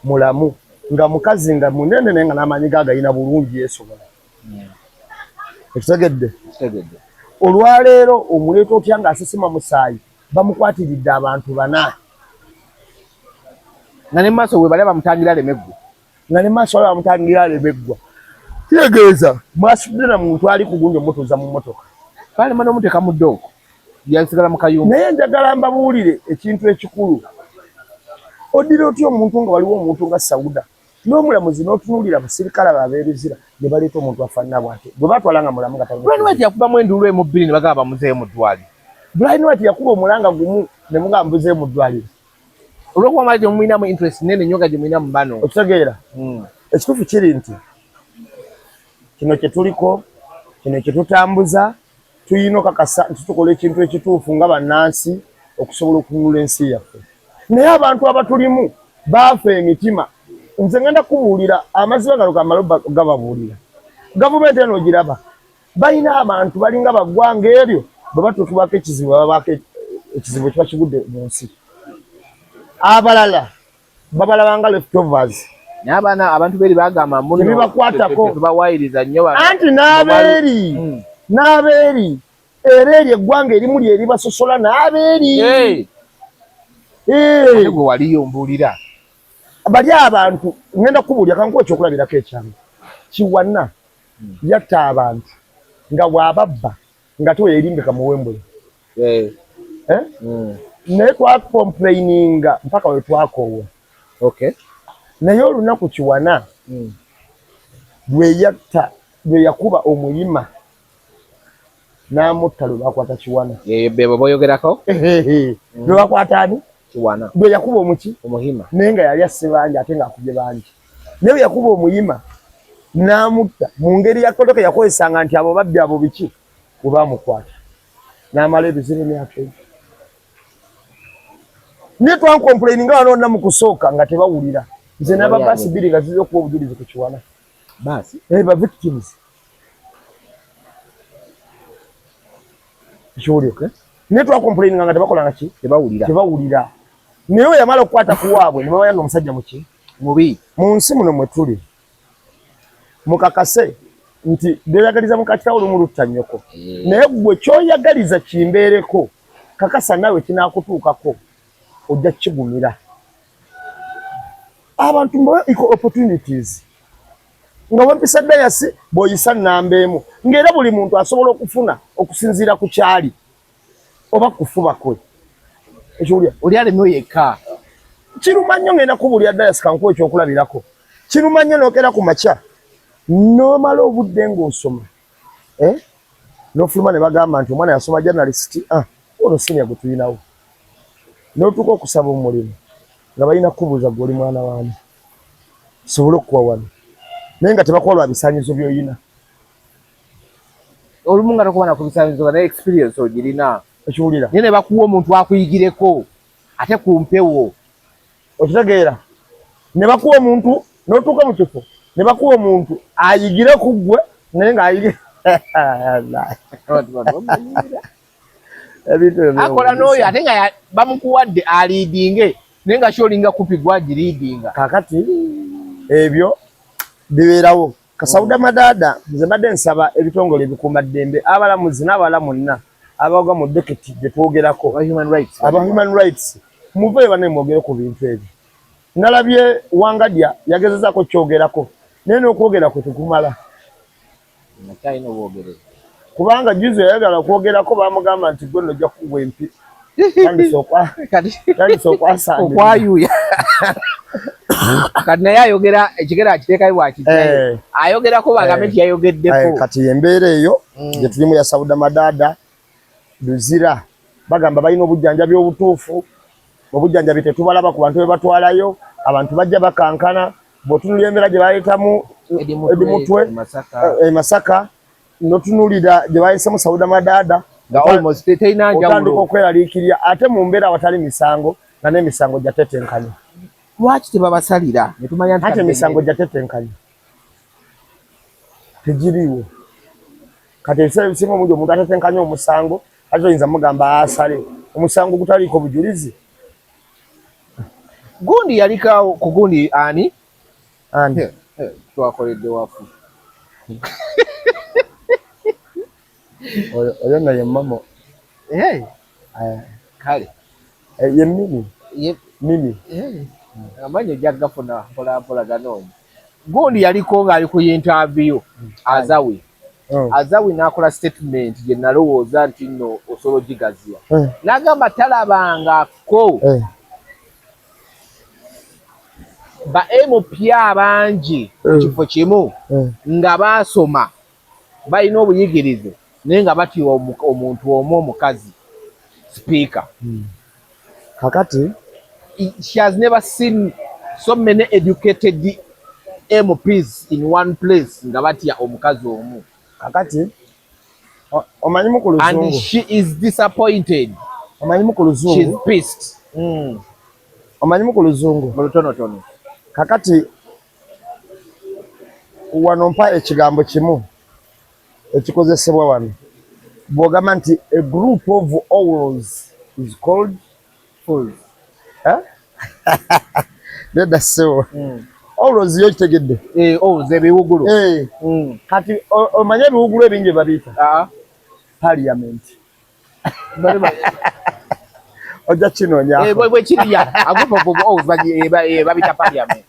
mulamu nga mukazi nga munene naye nga n'amanyi gagayina bulungi yeesobola ekitegedde olwaleero omuleeta otya ng'asesema musaayi bamukwatiridde abantu 4 nga ne maaso we bali bamutangira lemeggwa kitegeeza mwasudde na muntu ali kugunja omutuuza mu mmotoka kale mwana omuteeka mu ddooko yasigala mu kayumba naye njagala mbabuulire ekintu ekikulu odira otya omuntu nga waliwo omuntu nga Sauda n'omulamuzi n'otunuulira abasirikale abeeruzira ne baleeta omuntu afaanana bw'atyo gwe baatwala nga mulamu nga Brian White yakubamu enduulu emu bbiri ne bagamba bamuzeeyo mu ddwaliro. Brian White yakuba omulanga gumu ne mugamba mbuzeeyo mu ddwaliro. Olw'okuba mali gyemulinamu interest nene nnyo nga gye mulina mu bano. Okitegeera ekituufu kiri nti kino kye tuliko, kino kye tutambuza, tuyina okakasa nti tukola ekintu ekituufu nga bannansi okusobola okununula ensi yaffe. Naye abantu abatulimu baafa emitima. Nze ngenda kubuulira amazima gano gamala gababuulira. Gavumenti eno ogiraba balina abantu balinga baggwanga eryo bwe batuukibwako ekizibu babaako ekizibu ekiba kigudde mu nsi. Abalala babalabanga leftovers. N'abaana abantu beeri bagamba muno tebibakwatako tubawaayiriza nnyo anti n'abeeri era eryo eggwanga erimu lye ribasosola n'abeeri. Ate gwe waliyo mbuulira. Bali abantu ngenda kubuulira kankuwa ekyokulabirako ekyange. Kiwana yatta abantu nga bw'ababba nga teweerimbika mu Wembley. Naye twakomplaininga mpaka we twakoowa. Naye olunaku Kiwana lwe yatta lwe yakuba omuyima n'amutta lwe bakwata Kiwana. Bebo boyogerako? Lwe bakwata ani? Kiwana. Lwe yakuba omuki? Omuhima. Naye nga yali asse bangi ate ng'akubye bangi. Naye yakuba omuyima n'amutta mu ngeri yakotoke yakozesanga nti abo babbi abo biki bwe baamukwata. N'amala ebizibu emyaka ebyo. Naye twankomplaininga wano wonna mu kusooka nga tebawulira. Nze n'ababaasi bbiri nga zize okuba obujulizi ku Kiwana. Baasi? Ba victims. Ekiwulire. Naye twakomplaininga nga tebakola ki? Tebawulira. Naye we yamala okukwata ku waabwe ne bamanya omusajja muki? Mubi. Mu nsi muno mwe tuli mukakase nti beeyagaliza mukatira olumu lutta nnyoko. Naye gwe kyoyagaliza kimbeereko kakasa nawe kinaakutuukako ojja kigumira. Abantu mbawa equal opportunities. Nga wampisa dayasi bw'oyisa nnamba emu. Ng'era buli muntu asobola okufuna okusinziira ku kyali oba kufuba kwe. Ekiwulira oli alemyo yekka. Kiruma nnyo ngenda kubuulira dayasi kankuwa ekyokulabirako. Kiruma nnyo n'okera ku makya n'omala obudde ng'osoma. N'ofuluma ne bagamba nti omwana yasoma journalist. Ono senior gwe tulinawo. N'otuuka okusaba omulimu nga balina kubuuza gwe oli mwana waani. Sobola okuwa wano. Naye nga tebakuwa lwa bisaanyizo by'oyina. Olumu nga tokuba na ku bisaanyizo naye experience ogirina. Ekiwulira. Naye ne bakuwa omuntu akuyigireko ate ku mpewo. Okitegeera. Ne bakuwa omuntu n'otuuka mu kifo ne bakuwa omuntu ayigire ku ggwe naye ng'ayigire. Akola n'oyo ate nga bamukuwadde aliidinge naye nga kyolinga kupigwa agiriidinga. Kaakati ebyo bibeerawo. Kasawuda Madaada nze mbadde nsaba ebitongole ebikuumaddembe abalamuzi n'abalamu nna abaoga mu deketi gye twogerako aba human rights muveeyo banne mwogere ku bintu ebyo. Nalabye Wangadya yagezezaako kyogerako naye n'okwogera kwe tekumala. Kubanga juzi yayagala okwogerako baamugamba nti gwe nojja kukubwa empi. Tandise okwasanga. Okwayuya. Kati naye ayogera ekigero akiteekayo bwakitayo. Ayogerako bagambe nti yayogeddeko. Kati embeera eyo gye tulimu ya Sawuda Madaada luzira. Bagamba balina obujjanjabi obutuufu. Obujjanjabi tetubalaba ku bantu be batwalayo. Abantu bajja bakankana. Bw'otunuulira embeera gye baleetamu Edimutwe Masaka n'otunuulira gye bayisemu Sawuda Madaada otandika okweraliikirira ate mu mbeera awatali misango nga n'emisango gya tetenkanya. Lwaki tebabasalira ne tumanya nti ate emisango gya tetenkanya tegiriiwo. Kati ebiseera ebisinga omungi omuntu atetenkanya omusango ate oyinza mugamba asale omusango gutaliiko bujulizi. Gundi yalikaawo ku gundi ani? Ani? Twakoledde wafu. Oyo naye mamo. Kale. Ye Mimi. Mimi. Amanyi ojja gafuna mpolampola ganoonyi. Gundi yaliko ng'ali ku interview Azawi. Azawi n'akola statement gye nalowooza nti nno osobola ogigaziya. N'agamba talabangako ba MP abangi kifo kimu nga basoma balina obuyigirize naye nga batiwa omuntu omu omukazi speaker. Kakati she has never seen so many educated MPs in one place nga batya omukazi omu. Kakati omanyi mu kuluzungu and she is disappointed. Omanyi mu kuluzungu she is pissed. Omanyi mu kuluzungu tono. Kakati wano mpa ekigambo kimu ekikozesebwa wano bw'ogamba nti a group of owls is called fools. Nedda sewo owls yo kitegedde owls ebiwugulu. kati omanyi ebiwugulu ebingi babiyita parliament. Oja kinoonya bwe kiriya owls babita parliament.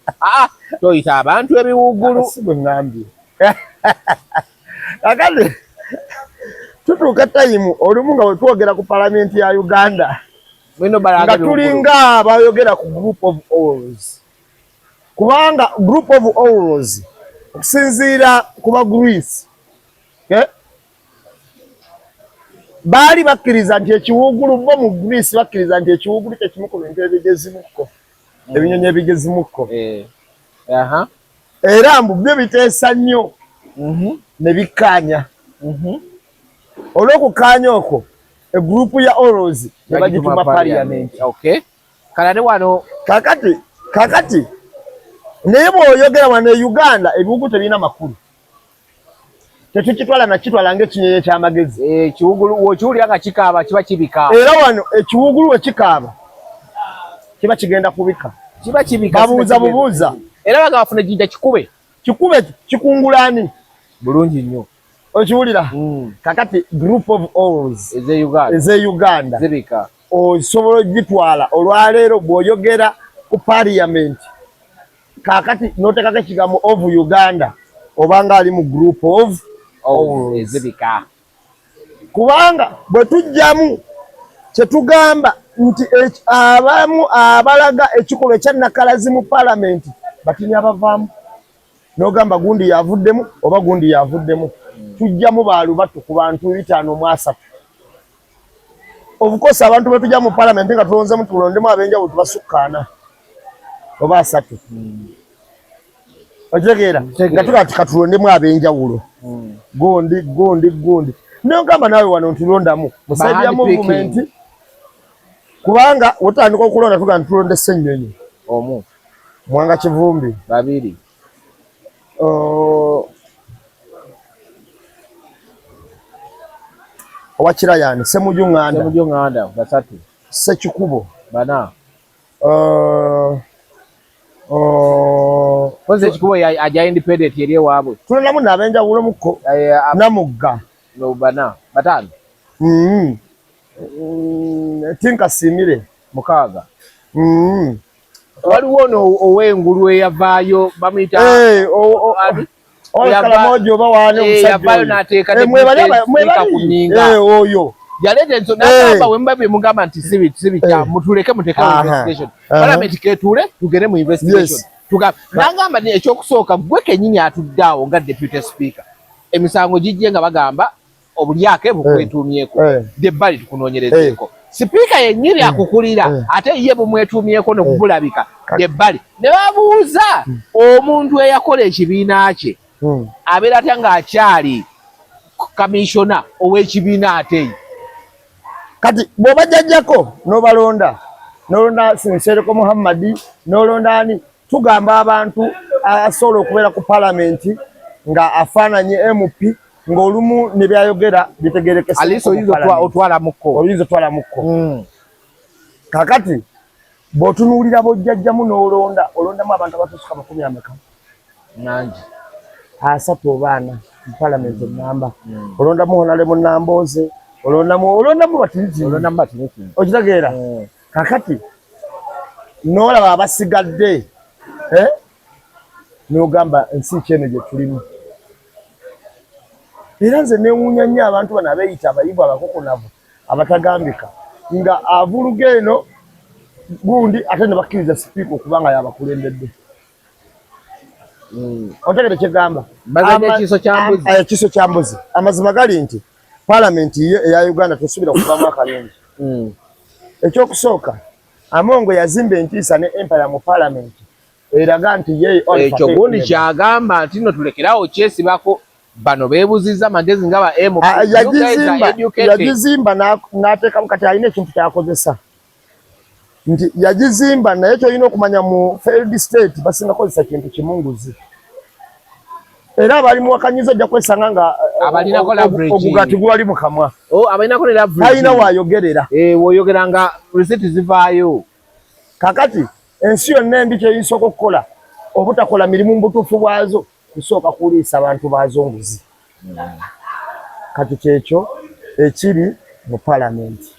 Toyita abantu ebiwugulu si bwe ngambye. Kakati tutuuka tayimu olumu nga wetwogera ku palamenti ya Uganda nga tulinga abayogera ku group of owls, kubanga group of owls okusinziira ku Bagreece baali bakkiriza nti ekiwugulu bo mu Greece bakkiriza nti ekiwugulu kyekimu ku bintu ebigezimukko ebinyonyi ebigezimukko era mbu byo biteesa nnyo ne bikkaanya. Olw'okukkaanya okwo egrupu ya owls ne bagituma parliament. Kale wano kakati naye bw'oyogera wano e Uganda ebiwugu tebirina makulu, tetukitwala nakitwala ng'ekinyonyi eky'amagezi. Ekiwugulu wokiwulira nga kikaaba kiba kibika, era wano ekiwugulu we kikaaba kiba kigenda kubika, kiba kibika babuuza era baga bafuna jinja kikube kikungulaani bulungi nnyo. Okiwulira? Kakati group of owls eze Uganda zibika osobola ogitwala olwaleero bw'oyogera ku parliament kakati n'oteekako ekigambo of Uganda obanga ali mu group of owls zibika, kubanga bwe tujjamu kye tugamba nti abamu abalaga ekikolwa ekya nnakalazi mu parliament batini abavaamu n'ogamba gundi yavuddemu oba gundi yavuddemu. Tujjamu baalubatu ku bantu 530. Of course abantu be tujja mu parliament nga tulonzemu tulondemu ab'enjawulo tubasukkaana oba 3. Otegeera nga tukati katulondemu ab'enjawulo gondi n'ogamba naawe wano ntulondamu musaidia movement, kubanga wotandika okulonda tuga ntulonde Ssennyonyi omu Mwanga Kivumbi 2 Owakira yani Semujunganda 3 Sekikubo 4 Kwanza Sekikubo aja independent yeri waabwe tulinamu n'ab'enjawulo mukko Namugga no 5 Tinka Simire 6 waliwo ow'engulu eyavaayo bamuyita Kalamojo oba waane omusajja n'ateeka ku nninga oyo yaleeta enso n'agamba wembabe mugamba nti si bikyamu mutuleke muteekeko investigation parliament ketuule tugere mu investigation n'agamba ekyokusooka gwe kennyini atudde awo nga deputy speaker emisango gijje nga bagamba obulyake bukwetuumyeko debbali tukunoonyerezeeko sipiika yennyini akukulira ate ye bumwetuumyeko nekubulabika debbali ne babuuza omuntu eyakola ekibiina kye abeera atya ng'akyali kamishona ow'ekibiina ate kati bw'obajjajjako n'obalonda Sinsereko Muhammad n'olonda ani tugamba abantu asobola okubeera ku palamenti nga afaananye MP ng'olumu ne byayogera bitegerekese aliso oyinza otwala mukko kakati bw'otunuulira bw'ojjajjamu olondamu abantu abatuuka 10 nangi 3 oba 4 mu palamenti ennamba olondamu Honorable Nambooze olondamu batinizi okitegeera kakati n'olaba abasigadde n'ogamba ensi kyeno gye tulimu. Era nze neewuunya nnyo abantu bano abeeyita abayivu abakokonavu abatagambika nga avuluga eno gundi ate ne bakkiriza sipiika okuba nga yabakulembedde. otegere kyegamba ekiso kya mbuzi amazima gali nti palamenti ye eya Uganda tesuubira kuvamu akalungi. Ekyokusooka Amongo yazimba entiisa ne empire mu palamenti eraga nti ye ekyo gundi kyagamba nti no tulekerawo kyesibako bano beebuziza magezi nga ba MP yagizimba n'ateekamu kati alina ekintu kyakozesa nti yagizimba naye kyolina okumanya mu failed state basinga kozesa kintu kimunguzi era abalimuwakanyiza ojja kwesanga nga ogugati gwali mu kamwa talina waayogerera woyogera nga resiti zivaayo. kakati ensi yonna embi kyeyisooka okukola obutakola mirimu mu butuufu bwazo kusooka kuliisa abantu baazo nguzi. Kati kyekyo ekiri mu palamenti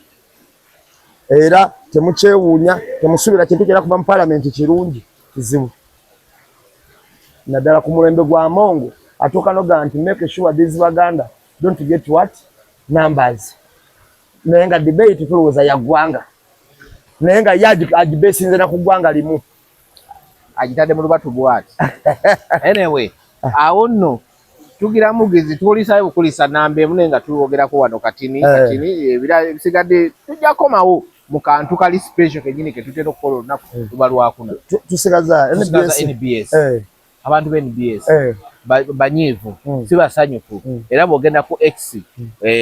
era temukyewuunya temusuubira kintu kyera kuva mu palamenti kirungi kizibu naddala ku mulembe gwa Amongo atuuka noga nti make sure these Baganda don't get what numbers naye nga debate tulowooza ya ggwanga naye nga ye agibeesinze na ku ggwanga limu agitadde mu lubatu bwati. Anyway awo nno tugira mugezi tulisayo bukulisa nambe emu naye nga tuwogerako wano katini ebira ebisigadde tujja komawo mu kantu kali special kenyini ketutera okukola olunaku luba lwakuna tusigaza NBS abantu ba NBS banyiivu si basanyufu era bw'ogenda ku X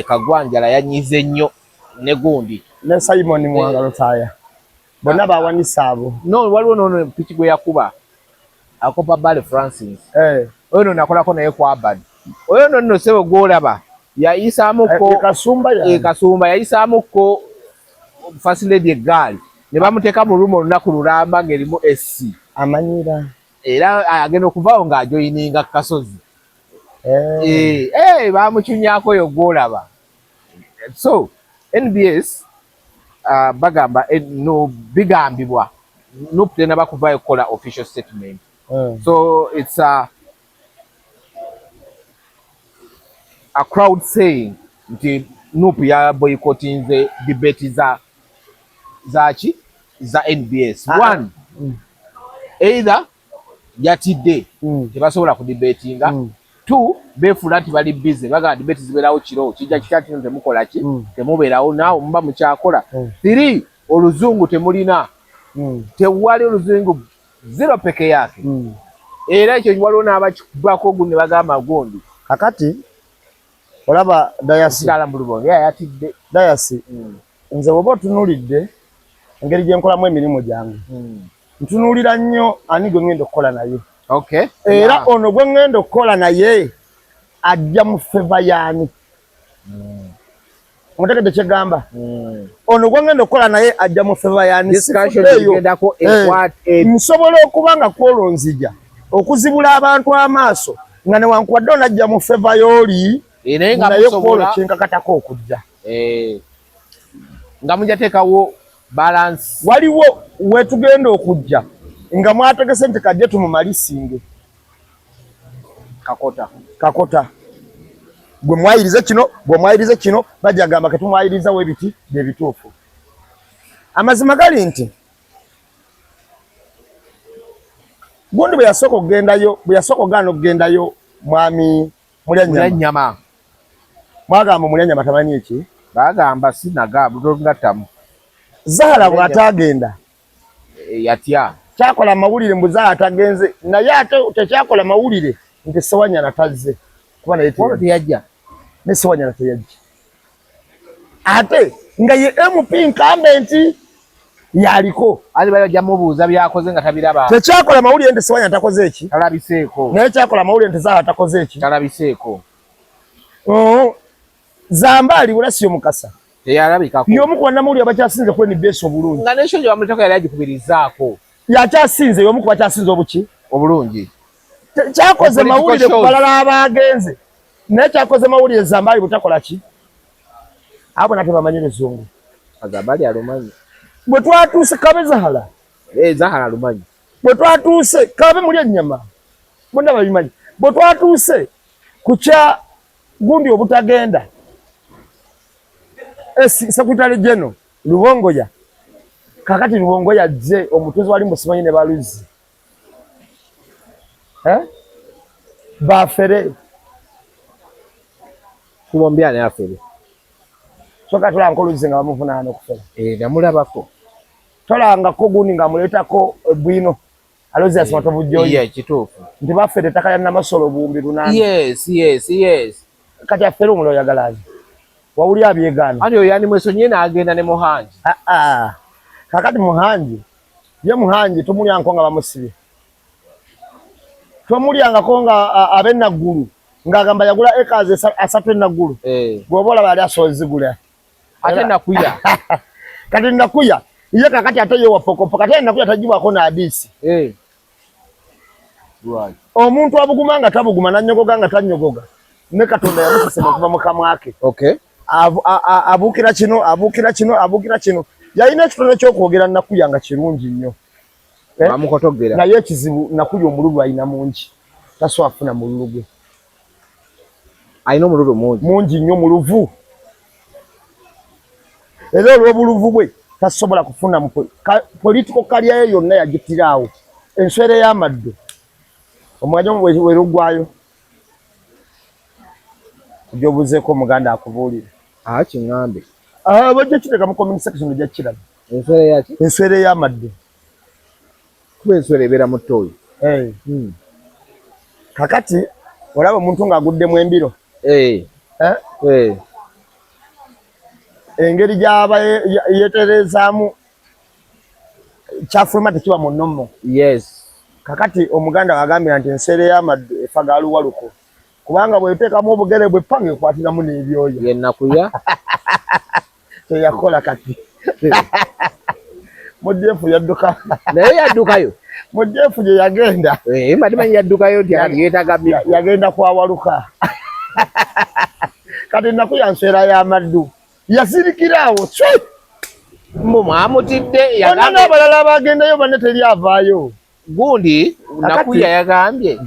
Kagwanjala yanyize nnyo ne gundi ne Simon Mwangalo Taya bonna bawanisa abo no waliwo nono piki gwe yakuba akopa Bale Francis oyo no nakolako naye kwa Abad oyo no sebo gwolaba yayisaamuko kasumba yayisaamuko First Lady egaali ne bamuteeka mu lumo olunaku lulamba ng'erimu SC amanyira era agenda okuvaawo ng'ajoyininga kasozi bamukyunyako oyo gwolaba. So NBS bagamba no bigambibwa Nuupu tenaba kuvaayo kukola official statement. So it's a crowd saying nti Nuupu ya boycottinze debate za NBS. One, either yatidde tebasobola kudebatinga. Two, beefuula nti bali busy bagamba debate zibeerawo kiro kijja kikyati no temukola ki temubeerawo naawe muba mukyakola. Three, oluzungu temulina tewali oluzungu zero peke yake era ekyo waliwo n'abakibako gundi ne bagamba gundi kakati olaba dayasi yatidde dayasi nze bw'oba otunuulidde engeri gye nkolamu emirimu gyange ntunuulira nnyo ani gwe ngenda okukola naye era ono gwe ngenda okukola naye ajja mu feva yaani mutegedde kyegamba ono gwe ngenda okukola naye ajja mu feva yaani nsobola okuba nga kwolonzija okuzibula abantu amaaso nga newankubadde onajja mu feva y'oli naye kwolo kyenkakatako okujja nga mujateekawo balance. Waliwo wetugenda okujja nga mwategese nti kajje tumumalisinge kakota gwe mwayirize kino bajja gamba ketumwayiriza webiti byebituufu. Amazima gali nti gundi bwe yasooka ogaana okugendayo mwami Mulyannyama mwagamba Mulyannyama tamanyi eki bagamba sinagambulongatamu Zahara bw'atagenda yatya kyakola mawulire mbu Zahara atagenze naye ate tekyakola mawulire nti Ssewanyana tazze kuba naye teyajja ne Ssewanyana teyajja ate nga ye MP incumbent yaliko ali bajja mubuuza byakoze nga tabiraba tekyakola mawulire nti Ssewanyana takoze eki talabiseeko naye kyakola mawulire nti Zahara takoze eki talabiseeko Zambali Horacio Mukasa teyalabikako y'omu ku bannamawulire abakyasinze ku NBS obulungi nga n'ekyo bamulitako yali agikubirizaako yakyasinze y'omu ku bakyasinze obuki obulungi kyakoze mawulire ku balala abagenze naye kyakoze mawulire Zambali butakola ki abo nate bamanyi luzungu Zambali alumanyi bwe twatuuse kabe Zahara Zahara alumanyi bwe twatuuse kabe Mulyannyama bonna babimanyi bwe twatuuse ku kya gundi obutagenda Secretary General Lubongoya kakati Lubongoya je omutuzi wali musimanyi ne baluzi bafere Kumwambiane afere. Soka tulanga oluzinga bamuvunana okufera. Namulabako. Tolanga ko guni nga muletako bwino. Alozi asima tobujjo. Yeah, kituufu. Ndi bafere takaya namasolo bumbi lunana. Yes. Kati afere umulo yagalazi. Wawuli abyegana. Ani oyani mweso nyene agenda ne Muhanji. Kakati Muhanji. Ye Muhanji tumulyanko nga bamusibe. Tumulyanko nga abenagulu. Ngagamba yagula ekaze asatu nagulu. Gwobola bali asozigula. Ate nakuya. Kati nakuya. Iye kakati atoye wapokopo. Kati nakuya tajibu akona hadisi. Right. Omuntu abugumanga tabuguma nanyogoga nga tanyogoga. Ne Katonda yamusema kuva mukamwake. Okay. Abukira kino. Yalina ekitone ky'okwogera nakuya nga kirungi nnyo. Bamukotogera. Naye ekizibu nakuya omululu alina mungi. Taswafuna mululu gwe. Alina omululu mungi nnyo muluvu. Era olw'obuluvu bwe tasobola kufuna political career ye yonna yagitiraawo. Enswere y'amaddo. Omwajo werugwayo. Jobuzeeko omuganda akubuulire. Kingambe. Bajja kireka mu community section ejja kiraba. Enswere yaki? Enswere y'amaddo. Kuba enswere ebeera mu ttooyi. Kakati olaba omuntu ng'aguddemu embiro. Engeri gy'aba yeeterezaamu kyafuluma tekiba mu nnomo. Yes. Kakati omuganda agambira nti enswere y'amaddo efa gaaluwaluko. Kubanga bw'eteekamu obugere bwe panga ekwatiramu n'ebyoya. Ye nakuya. Teyakola kati. Mujefu yadduka. Naye yaddukayo. Mujefu gye yagenda. Madimanyi yaddukayo nti yeetaaga bifu. Yagenda kwawaluka. Kati nakuya nswera y'amaddu. Yasirikiraawo. Mbu mwamutidde yagambye. N'abalala abagendayo banne teri avaayo. Gundi nakuya yagambye.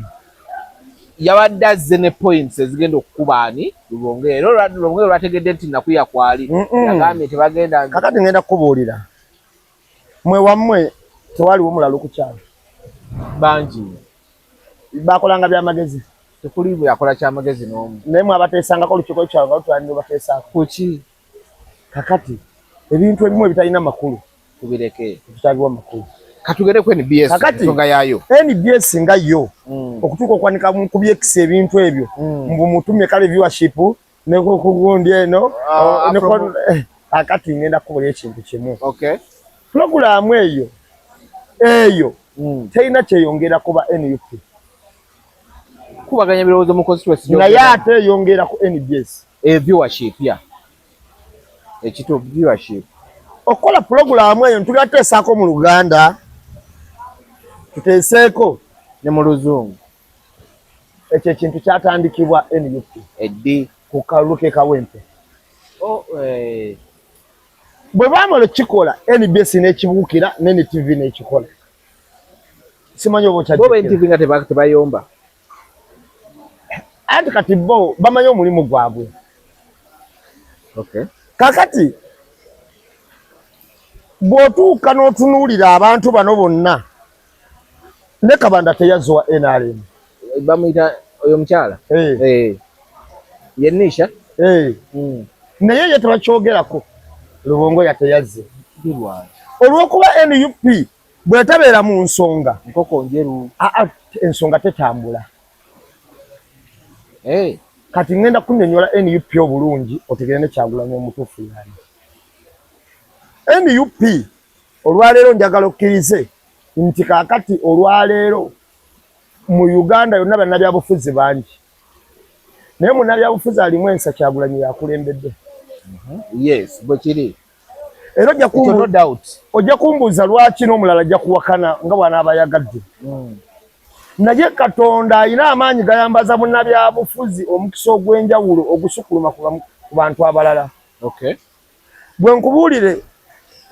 Yabadde azze ne points ezigenda okukuba ani Lubonge. Era Lubonge lwategedde nti nakuya kwali. Yagambye tebagenda. Kakati ngenda kukubuulira. Mwe wammwe tewaliwo mulala ku kyalo. Bangi. Bakolanga by'amagezi. Tekuli bwe yakola ky'amagezi n'omu. Naye mwe abateesangako olukiiko lw'ekyalo nga lutwalira bateesaako. Kuki? Kakati ebintu ebimu ebitalina makulu. Tubireke. Tutaliwo makulu. Katugere ku NBS nsonga yayo. NBS nga yo. Okutuuka okwanika ku byekisa ebintu ebyo. Mbu mutumye kale viewership ne kugundi eno. Kakati ngenda kukola ekintu kimu. Okay. Program eyo terina kyeyongera kuba NUP. Kubaganya birowoozo mu constituency. Naye ate yongera ku NBS. Viewership ya. Ekituufu viewership. Okola program eyo tugateesaako mu Luganda. Tuteeseeko ne mu Luzungu. Ekyo ekintu kyatandikibwa NUP. Eddi. Ku Kaluke Kawempe. Bwe baamala kikola NBS n'ekibuukira n'NTV n'ekikola. Simanyi oba okyadde. Bo NTV nga tebayomba. Anti kati bo bamanyi omulimu gwabwe. Okay. Kakati bw'otuuka n'otunuulira abantu bano bonna ne Kabanda teyazwa NRM. Bamuyita oyo mukyala? Yennisha? Naye ye tebakyogerako. Lubongo yateyazze. Olw'okuba NUP bw'etabeera mu nsonga. Nkoko njeru. Ensonga tetambula. Kati ngenda kunnyonnyola NUP obulungi otegere ne Kyagulanyi omutuufu yani. NUP olwaleero njagala okkirize nti kaakati olwaleero mu Uganda yonna bannabyabufuzi bangi. Naye munnabyabufuzi alimu Ensa Kyagulanyi yakulembedde. Yes, bwe kiri. Era ojja kumbuuza lwaki n'omulala ajja kuwakana nga bw'anaaba ayagadde. Naye Katonda alina amaanyi gayambaza munnabyabufuzi omukisa ogw'enjawulo ogusukuluma ku bantu abalala. Bwe nkubuulire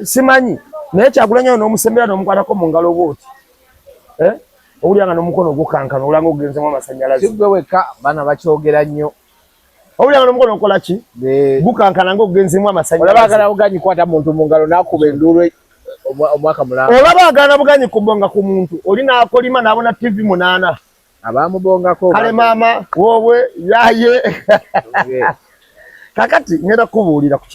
simanyi naye Kyagulanyi oyo n'omusembera n'omukwatako mu ngalo bw'oti. Owulyanga n'omukono ogukankana olanga ogenzemu amasannyalaze. Si gwe wekka baana bakyogera nnyo. Owulyanga n'omukono okola ki? Gukankana ng'ogenzemu amasannyalaze. Olaba agala buganyi kwata muntu mu ngalo n'akuba enduulu omwaka mulamba. Olaba agala buganyi kubonga ku muntu oli n'akolima n'abona TV 8 abamubongako kale mama wowe yaye kakati ngenda kubuulira ku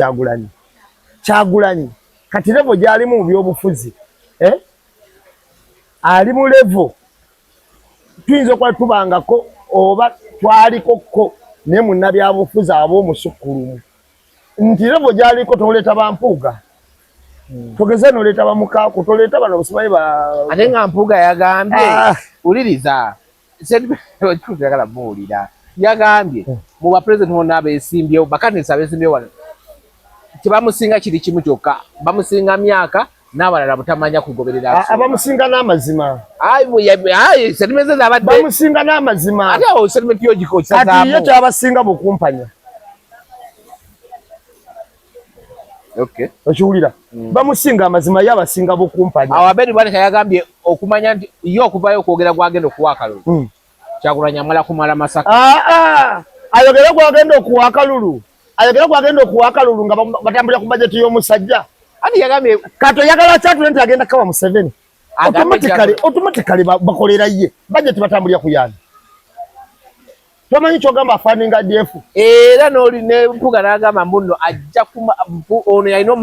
Kyagulanyi kati levo gyali mu byobufuzi ali mu levo tuyinza okuba tubangako oba twalikoko naye munnabyabufuzi ab'omusukkulumu nti levo gyaliko toleeta bampuuga togeze noleeta bamukaaku toleeta bano busimanyi ate nga Mpuuga yagambye uliriza sekuyagala muwulira yagambye mu bapresident bonna abeesimbyewo bakanisa abeesimbyewo wano tebamusinga kiri kimu kyokka bamusinga myaka n'abalala butamanya kugoberera abamusinga n'amazima setimeze zabadde bamusinga n'amazima ate awo setimenti yo gikosazaamu ati ye kyabasinga bukumpanya okiwulira bamusinga amazima ye abasinga bukumpanya awo Abedi Bwanika yagambye okumanya nti ye okuvayo okwogera gwagenda okuwa akalulu Kyagulanyi amala kumala Masaka ayogera gwagenda okuwa akalulu nga batambulira ku bajeti y'omusajja ati yagambye kato yagala kyatule nti agenda kawa Museveni automatically bakolera ye bajeti batambulira ku yani tomanyi kyogamba afaninga DF era n'oli ne Mpuuga n'agamba mbuno ajja ono yalina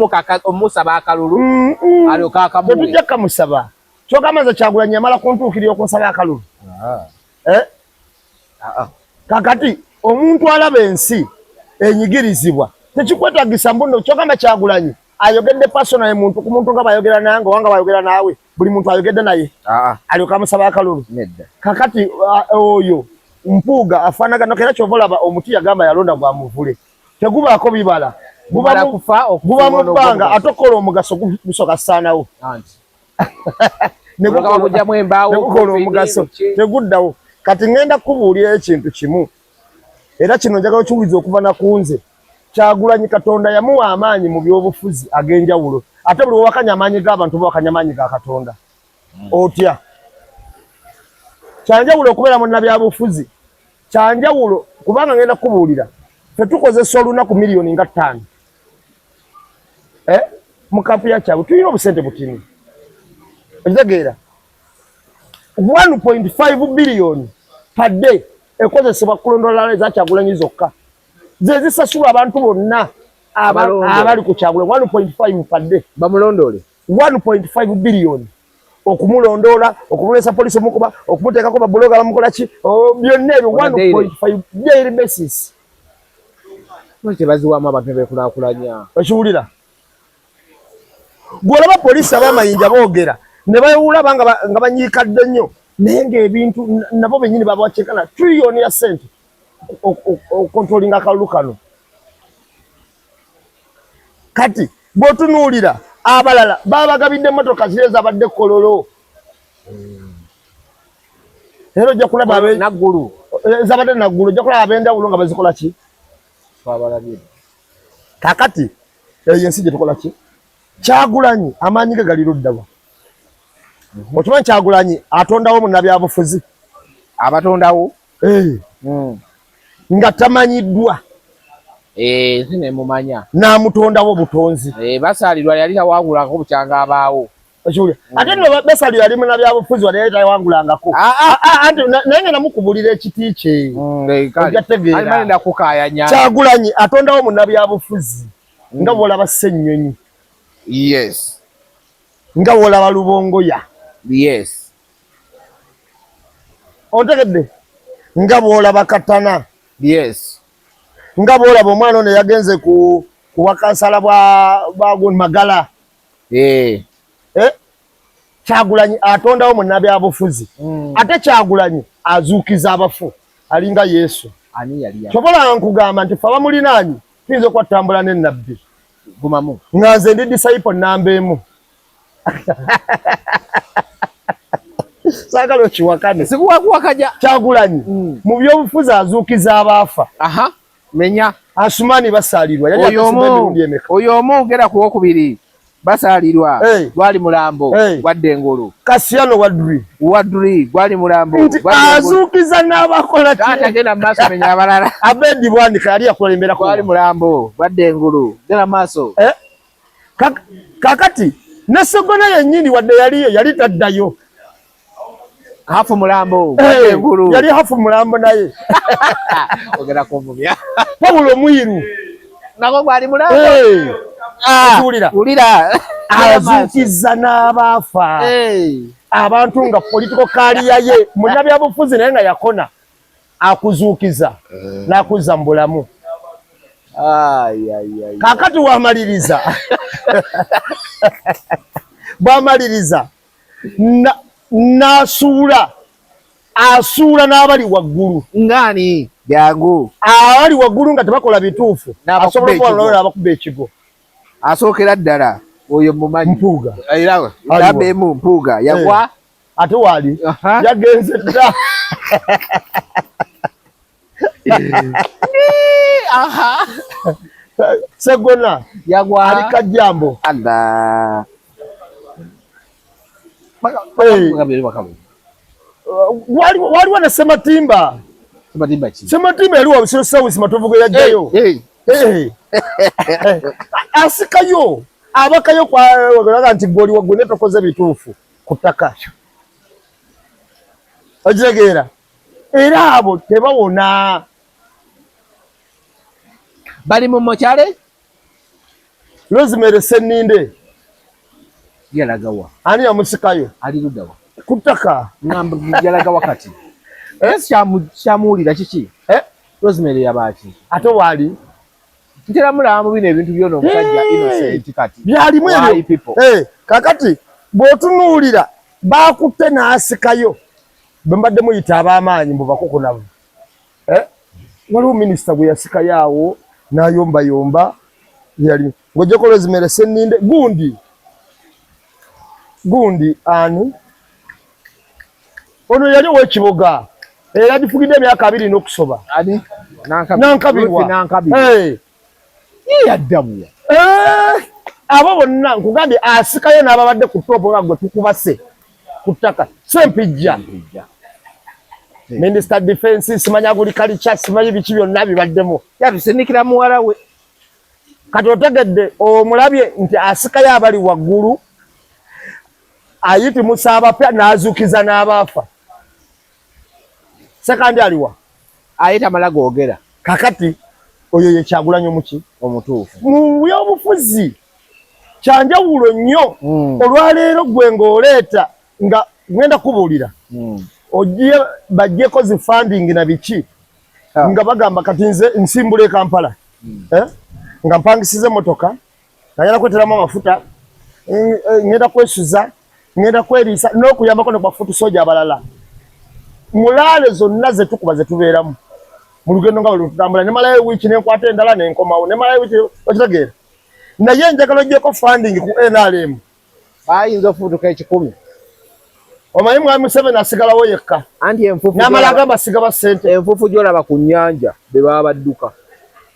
omusaba akalulu alyoka akamuwe tetujja kamusaba kyogamba nze Kyagulanyi amala kuntuukirira okunsaba akalulu kakati omuntu alaba ensi enyigirizibwa tekikwetagisa mbuno kyogamba Kyagulanyi ayogedde personal muntu ku muntu nga bayogera nange wanga bayogera naawe buli muntu ayogedde naye alyoka amusaba akalulu kakati oyo Mpuuga afaanagana era kyova olaba omuti yagamba yalonda gwa muvule tegubaako bibala guba mu bbanga ate okola omugaso gusoka ssaanawo negukola omugaso teguddawo kati ngenda kubuulira ekintu kimu era kino njagala okiwuliza okuva nakunze Kyagulanyi Katonda yamuwa amaanyi mu byobufuzi ag'enjawulo ate buli wewakanya amaanyi g'abantu bawakanya amaanyi ga Katonda otya kyanjawulo okubeera munnabyabufuzi kyanjawulo kubanga ngenda kubuulira ffe tukozesa olunaku miliyoni nga 5 mu kampu ya kyabwe tulina obusente butini okitegeera 1.5 biliyoni per day ekozesebwa kulondola eza Kyagulanyi zokka ze zisasulwa abantu bonna abali ku Kyagulanyi 1.5 per day bamulondole 1.5 biliyoni okumulondola okumulesa polisi omukuba okumuteekako babuloga bamukola ki byonna ebyo 1.5 daily basis kyebaziwamu abantu bekulaakulanya okiwulira gwolaba polisi abamayinja boogera ne bayawulaba nga banyiikadde nnyo naye ng'ebintu nabo bennyini babawakekana triliyoni ya sente okontrolinga akalulu kano kati bw'otunuulira abalala babagabidde emmotoka ziri ezabadde kololo era ojja kulaba naggulu ezabadde naggulu ojja kulaba ab'endawulo nga bazikola ki kakati eyo ensi gye tukola ki Kyagulanyi amaanyi ge gali luddawa okimanyi Kyagulanyi atondawo munnabyabufuzi abatondawo nga tamanyiddwa sinemumanya n'amutondawo butonzi Basalirwa yali tawangulangako bukyanga abaawo ate nno Basalirwa yali munnabyabufuzi wali yali tawangulangako anti naye nga namukubulira ekiti kye ojjategeera Kyagulanyi atondawo munnabyabufuzi nga bw'olaba Ssennyonyi nga bw'olaba Lubongoya ontegedde nga bw'olaba Katana nga bw'olaba omwana ono yagenze ku bwakansala bwa Magala Kyagulanyi atondawo munnabyabufuzi ate Kyagulanyi azuukiza abafu alinga Yesu kyobola nkugamba nti fe abamulinaanyi tuyinza okwatambula n'ennabbi nga nze ndi disciple namba emu saagala okiwakane sikuwakuwakanya Kyagulanyi mu byobufuzi azuukiza abaafa menya Asumani Basalirwa yali akasibwa emirundi emeka oyo omu gera ku wokubiri Basalirwa gwali mulambo gwadde engulu Kasiyano Wadri gwali mulambo azuukiza n'abakola genda mu maaso menya abalala Abedi Bwanika yali yakulembera gwali mulambo gwadde engulu genda mu maaso kakati ne Sogona yennyini wadde yaliyo yali taddayo hafu mulambo ngulu yali hafu mulambo naye ogera kumubya Paulo Mwiru nako gwali mulambo ulira azukiza n'abafa abantu nga political career ye munnabyabufuzi naye nga yakona akuzuukiza n'akuzza mu bulamu kakati wamaliriza bwamaliriza n'asuula asuula n'abali waggulu ngani byangu abali waggulu nga tebakola bituufu asobola okubalolera abakuba ekigo asookera ddala oyo mumanyi Mpuuga era labemu Mpuuga yagwa ate wali yagenze dda Segona yagwa ali Kajambo anda waliwo ne Sematimba yali wa Busiro South Matovu ge yajjayo asikayo abakayo kwagalaga nti goli wagwe netokoze bituufu ku ttaka ojegeera era abo tebawona bali mu mokyale Rosemary Seninde yalagawa ani yamusikayo ali ludawa ku ttaka ngambo yalagawa kati kyamuwulira kiki Rosemary yabaki ate wali ntera mulamu bino ebintu byona omusajja innocent kati byalimu ebyo kakati bw'otunuulira bakutte n'asikayo bembadde muyita ab'amaanyi mubakukunabo waliwo minisita bwe yasikayo awo n'ayombayomba yali ng'ojjako Rosemary Seninde gundi ani ono yali ow'ekibuga yagifugidde emyaka 2 n'okusoba ani nankabirwa yaddamu abo bonna nkugambye asikayo n'ababadde ku topo nga gwe tukubase ku ttaka Sempijja Minister Defense simanya agriculture simanyi biki byonna bibaddemu yabisindikira muwala we kati otegedde omulabye nti asikayo abali waggulu ayiti musabapya n'azuukiza n'abaafa sekandi aliwa ayita mala googera kakati oyo ye Kyagulanyi omuki omutuufu mu byobufuzi kyanjawulo nnyo olwaleero gwe ng'oleeta nga ngenda kubuulira ogiye bajjeko zi funding na biki nga bagamba kati nze nsimbula e Kampala nga mpangisize motoka ngenda kweteramu amafuta ngenda kwesuza ngenda kweriisa n'okuyambako ne bafutu soja abalala mulaale zonna ze tukuba ze tubeeramu mu lugendo nga bwe tutambula ne malayo wiiki nenkwata endala nenkomawo ne malayo wiiki okitegeera naye njagala ogyeko funding ku NRM bayinza okufutuka 10 omanyi mwami Museveni asigalawo yekka anti enfufu n'amala agamba asigaba ssente enfufu gyolaba ku nnyanja be baba badduka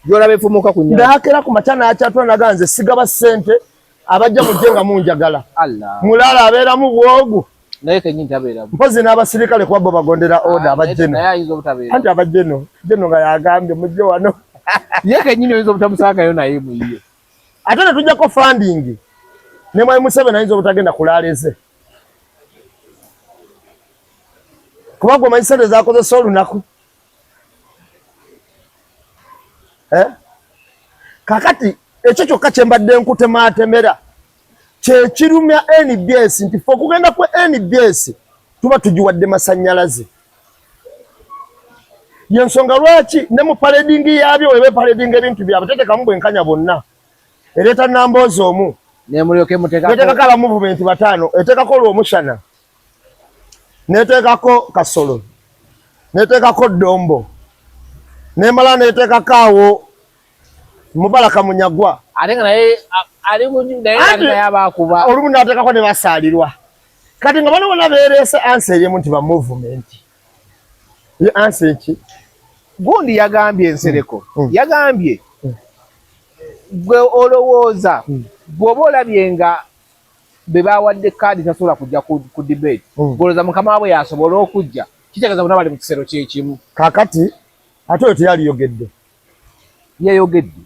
gyolaba efumuka ku nnyanja ndaakera ku makya n'akyatula naga nze sigaba ssente abajja mujje nga munjagala mulaala abeeramu bwogu naye kenyini tabeeramu mpozi n'abasirikale kuba bo bagondera oda abajjeno anti abajjeno nga yagambye mujje wano ye kenyini oyinza obutamusangayo naye muyiye ate ne tujjako funding ne mwami Museveni ayinza obutagenda kulaaleze kuba gwe omanyi sente zakozesa olunaku kakati ekyo kyokka kye mbadde nkutemaatemera kye kirumya NBS nti fe okugenda ku NBS tuba tugiwadde masannyalaze yensonga lwaki ne mu paradingi yaabyo webe paradingi ebintu byabwe tetekamu bwenkanya bonna ereeta Namboozi omu netekako aba movement 5 etekako Olwomushana netekako Kasolo netekako Dombo nemala netekako awo Mubaraka Munyagwa atenga naye abakuba olumu natekako ne basaalirwa kati nga bano bona beerese ansi eyemu nti ba movement ye ansi eki gundi yagambye ensereko yagambye gwe olowooza bw'oba olabye nga be bawadde kaadi tasobola kujja ku debate golooza mukama waabwe yasobola okujja kitegeeza bonna bali mu kisero kyekimu kakati ate oyo teyaliyogedde yayogedde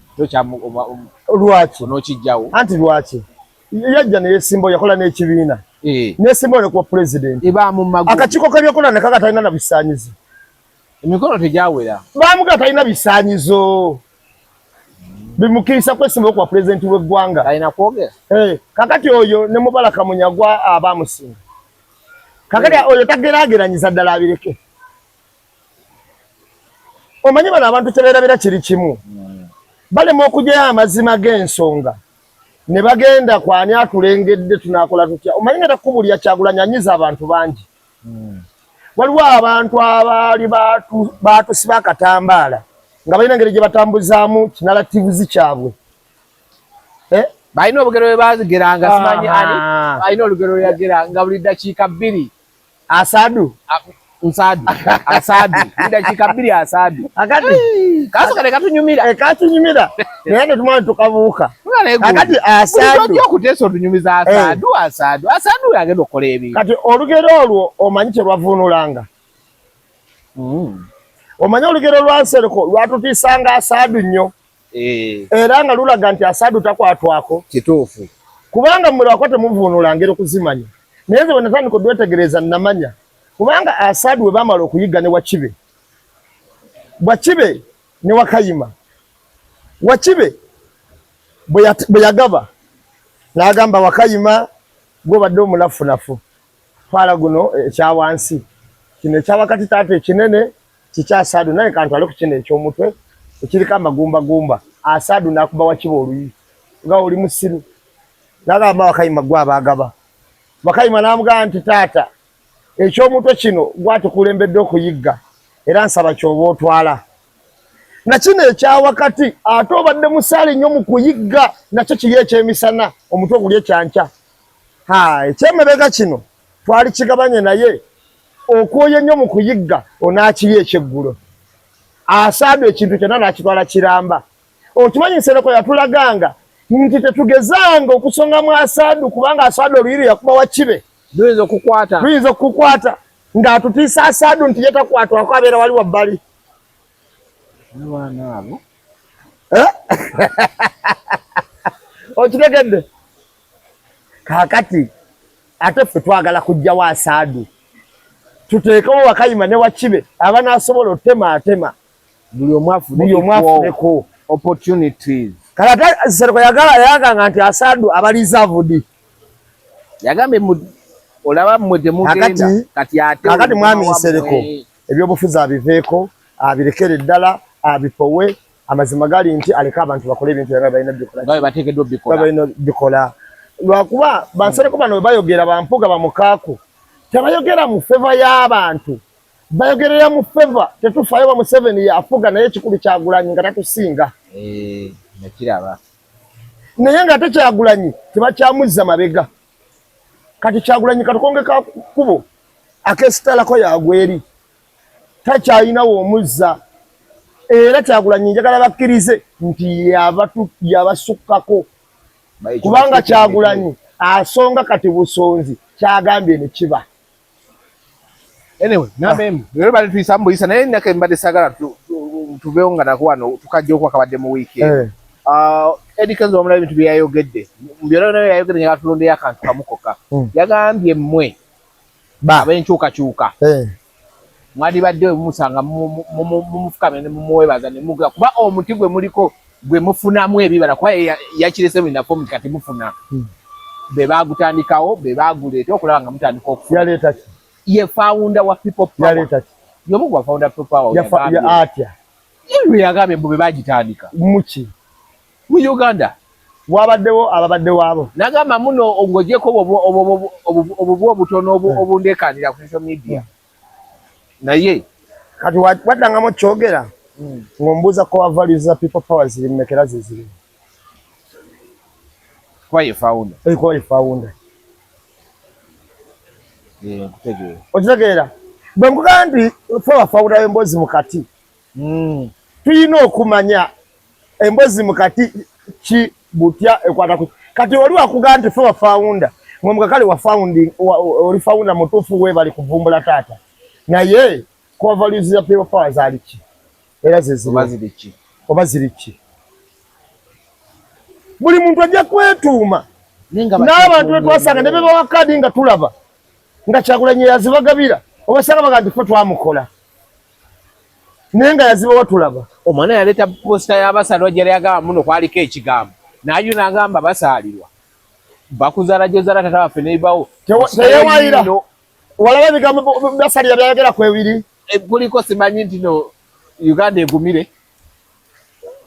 lwaki n'okijjawo anti lwaki yajja ne yeesimbawo yakola n'ekibiina ne simbole kwa president iba mu magu akachiko kabyokola ne kaka talina na bisanyizo emikono tejawera bamuga talina bisanyizo bimukirisa kwesimba kwa president w'eggwanga alina kwogera kakati oyo ne Mubaraka Munyagwa abamusinga kakati oyo tagerageranyiza ddala abireke omanyi bano abantu tebeerabira kiri kimu balema okugyayo amazima g'ensonga ne bagenda kwani atulengedde tunakola tutya omanyi nga takubulya Kyagulanyi anyiza abantu bangi waliwo abantu abaali baatusiba akatambaala nga balina engeri gye batambuzaamu kinalativuzi kyabwe balina olugero lwe baageranga simanyi ani balina olugero lwe yageranga buli ddakiika 2 Asadu buli ddakiika 2 Asadu akati kasoka ne katunyumira naye ne tumwana tukabuuka akati Asadu okuteesa otunyumiza Asadu yagenda okukola ebintu kati olugero olwo omanyi kye lwavunulanga omanyi olugero lwa Nsereko lwatutiisanga Asadu nnyo era nga lulaga nti Asadu takwatwako kituufu kubanga mmwe lwako temuvunula ngeri okuzimanya naye nze bwe natandika odwetegereza namanya kubanga Asadu bwe baamala okuyiga ne Wakibe ne Wakayima Wakibe bwe yagaba n'agamba Wakayima gwe badde omulafunafu twala guno ekya wansi kino ekya wakati taata ekinene kikya Asadu naye kantwale ku kino eky'omutwe ekiriko amagumba Asadu n'akuba Wakibe oluyi nga oli musiru n'agamba Wakayima gwe abaagaba Wakayima n'amugamba nti taata eky'omutwe kino gwatukulembedde okuyigga era nsaba ky'oba otwala na kino ekya wakati ate obadde musaale nnyo mu kuyigga nakyo kiri ekyemisana omutwe guli ekyankya ekyemabega kino twali kigabanye naye okwoye nnyo mu kuyigga onaakiri ekyeggulo Asadu ekintu kyonna n'akitwala kiramba okimanyi Nsereko yatulaganga nti tetugezanga okusongamu Asadu kubanga Asadu oluyiri yakuba Wakibe luyinza okukukwata ng'atutiisa Asadu nti ye takwatwako abeera wali wabbali okitegedde kaakati ate ffe twagala kujjawo Asadu tuteekewo Wakayima ne Wakibe abanaasobola otema buli omu afuneko opportunities kale ate Nsereko yaganga nti Asadu abalizavudi yagambe olaba mmwe temugenda kati ate kakati mwami Nsereko ebyobufuzi abiveeko abirekere ddala abipowe amazima gali nti aleka abantu bakole ebintu nga balina bikola lwakuba Bansereko bano bayogera bampuga bamukaaku tebayogera mu feva y'abantu bayogerera mu feva tetufaayo ba Museveni yafuga naye ekikulu Kyagulanyi nga tatusinga nakiraba naye nga Kyagulanyi tebakyamuzza mabega kati Kyagulanyi katukonge kubo akesitalako yagweri takyayinawo omuzza era Kyagulanyi njagala bakkirize nti yabasukkako kubanga Kyagulanyi asonga kati busonzi kyagambye ne kiba anyway nambe lero bali tuisambuisa naye nake mbadde sagala tubeewo nga nako wano tukajja okwakabadde mu weekend Eddie Kenzo omulaba ebintu bye yayogedde byonna naye yayogedde nga tulondeyo akantu kamukoka yagambye mmwe ab'enkyukakyuka mwandibadde mumusanga mumufukame ne mumuwebaza ne muga kuba omuti gwe muliko gwe mufunamu ebibala kuba yakirese binafo kati mufuna be bagutandikawo be baguleeta okulaba nga mutandika okufuna ye founder wa people power yomu gwa founder people power ya atya iwe yagambye mbu be bagitandika muki mu Uganda wabaddewo ababaddewo abo nagamba muno ongojeko obubu obutono obundekanira ku social media naye kati waddangamu kyogera ng'ombuuza ko values za people power ziri mmekera ziziri kwa ye founder okitegeera bwe nkugamba nti ffe bafawunda emboozi mu kati tulina okumanya emboozi mu kati ki butya ekwata kati oli wakugamba nti ffe bafawunda mwe kale oli fawunda mutuufu we bali kuvumbula taata naye ko values za people power zali ki era zeziri oba ziri ki buli muntu ajja kwetuuma n'abantu twasanga ne beba wakadi nga tulaba nga Kyagulanyi yazibagabira obasanga bagandi ffe twamukola nenga yaziba watulaba omwana yaleta posta y'abasalwa gyali agamba muno kwaliko ekigambo nayo n'agamba basaalirwa bakuzaala gyozala tata waffe nebawo teyewayira walaba ebigambo basalira byayogera ku ebiri kuliko simanyi nti no Uganda egumire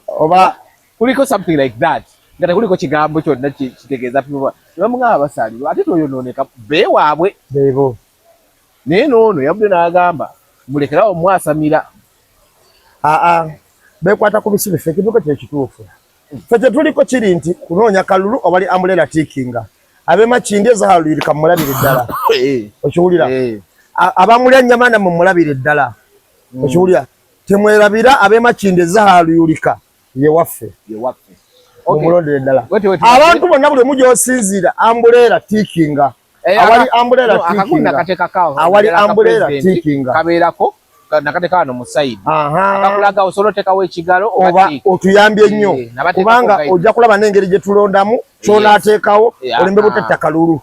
oba kuliko something like that nga kuliko kigambo kyonna kitegeeza nebamugamba basaalirwa ate toyonooneka beewaabwe beebo naye noono yabudde n'agamba mulekerawo mwasamira bekwata ku bisibe ffe kiduka kyekituufu ffe kyetuliko kiri nti kunoonya kalulu obali ambulela tiikinga ab'Emakindi ezaalulirika mumulabire ddala okiwulira abamulya nnyamana mumulabire ddala okiwulira temwerabira ab'Emakindi ezaalulirika ye waffe mumulondere ddala abantu bonna buli mugyosinziira ambulela tiikinga awali ambulela tiikinga awali ambulela tiikinga kabeerako nakateka wano mu side akakulaga osobola otekawo ekigalo oba otuyambye nnyo kubanga ojja kulaba n'engeri gye tulondamu ky'onaateekawo olembe butetta kalulu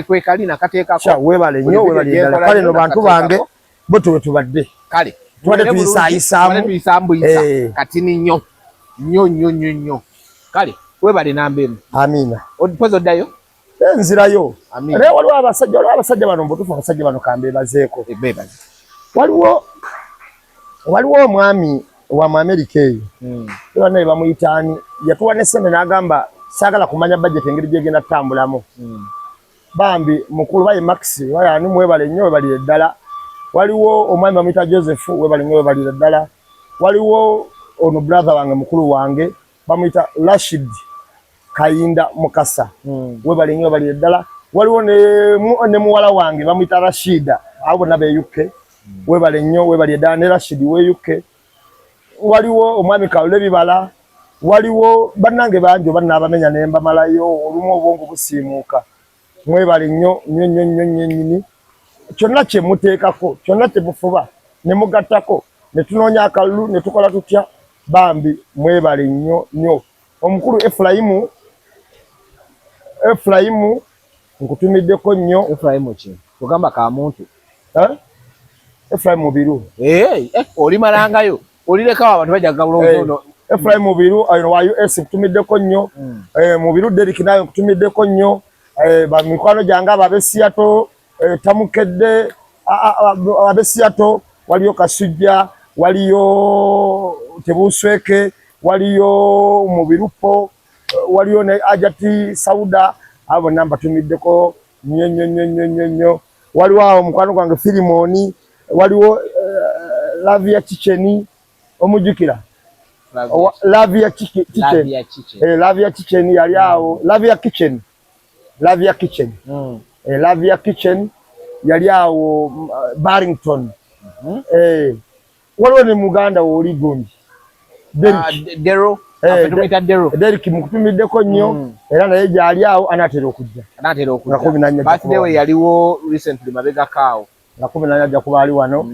bwekali nakateekako weebale nnyo weebale ddala kale no bantu bange bo tuwe tubadde kale tubadde tuyisaayisaamu katini nnyo nnyo kale weebale nambeemu amiina pozi oddayo nzirayo naye waliwo abasajja bano mbutufu abasajja bano kambeebazeeko waliwo omwami wa mu America eyo banaye bamuyitaani yatuwa n'essente n'agamba saagala kumanya budget engeri gyegenda tutambulamu bambi mukulu baye Max bayani mwebale nnyo webalire ddala waliwo omwami bamuyita Joseph webale nnyo webalire ddala waliwo ono brother wange mukulu wange bamuyita Rashid Kayinda Mukasa webale nnyo webalire ddala waliwo ne muwala wange bamuyita Rashida abo bonna be UK webale nnyo webale ddala ne Rashid we UK waliwo omwami Kalule Bibala waliwo bannange banjo bannabamenya ne mbamalayo olumu obwongo busiimuuka mwebale nnyo nyinyi kyonna kye muteekako kyonna kye mufuba ne mugattako ne tunoonya akalulu ne tukola tutya bambi mwebale nnyo omukulu Efulayimu nkutumiddeko nnyo Efulayimu ki ogamba ka muntu Efulayimu Mubiru olimalangayo olirekawo abantu bajja kugabula Efulayimu Mubiru wa US nkutumiddeko nnyo Mubiru Derek nayo nkutumiddeko nnyo bamikwano gyange ab'Esiyato tamukedde ab'Esiyato waliyo Kasujja waliyo Tebusweke waliyo Mubirupo waliyo ne Ajati Sauda abo namba tumiddeko nnyo waliwo awo mukwano gwange Filimoni waliwo Lavia Chicheni omujukira Lavia Chicheni yali awo Lavia Kitchen yali awo Barrington waliwo ne muganda oli gundi Derek mukutumiddeko nnyo era naye gyali awo anaatera okujja birthday we yaliwo recently mabega kaawo na 14 ajja kuba ali wano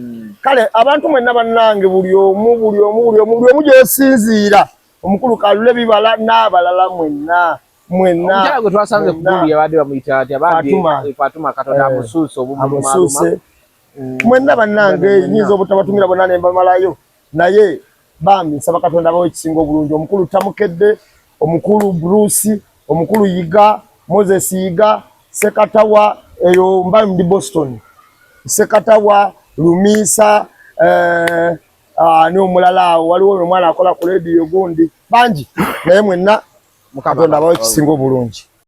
kale abantu mwenna bannange buli omu gyosinziira omukulu Kalule Bibala n'abalala mwenna omukyala gwe twasanze ku gundi yabadde bamuyita ati Fatuma Katonda amusuuse obumulumaaluma mwenna bannange nyinza obutabatumira bonna ne mbamalayo naye bambi nsaba Katonda abawe ekisinga obulungi omukulu Tamukedde omukulu Bruce omukulu Yiga Moses Yiga Sekatawa eyo mbali mu Boston Sekatawa Lumisa ni omulala waliwo omwana akola ku radio gundi bangi naye mwenna Katonda abawe ekisinga obulungi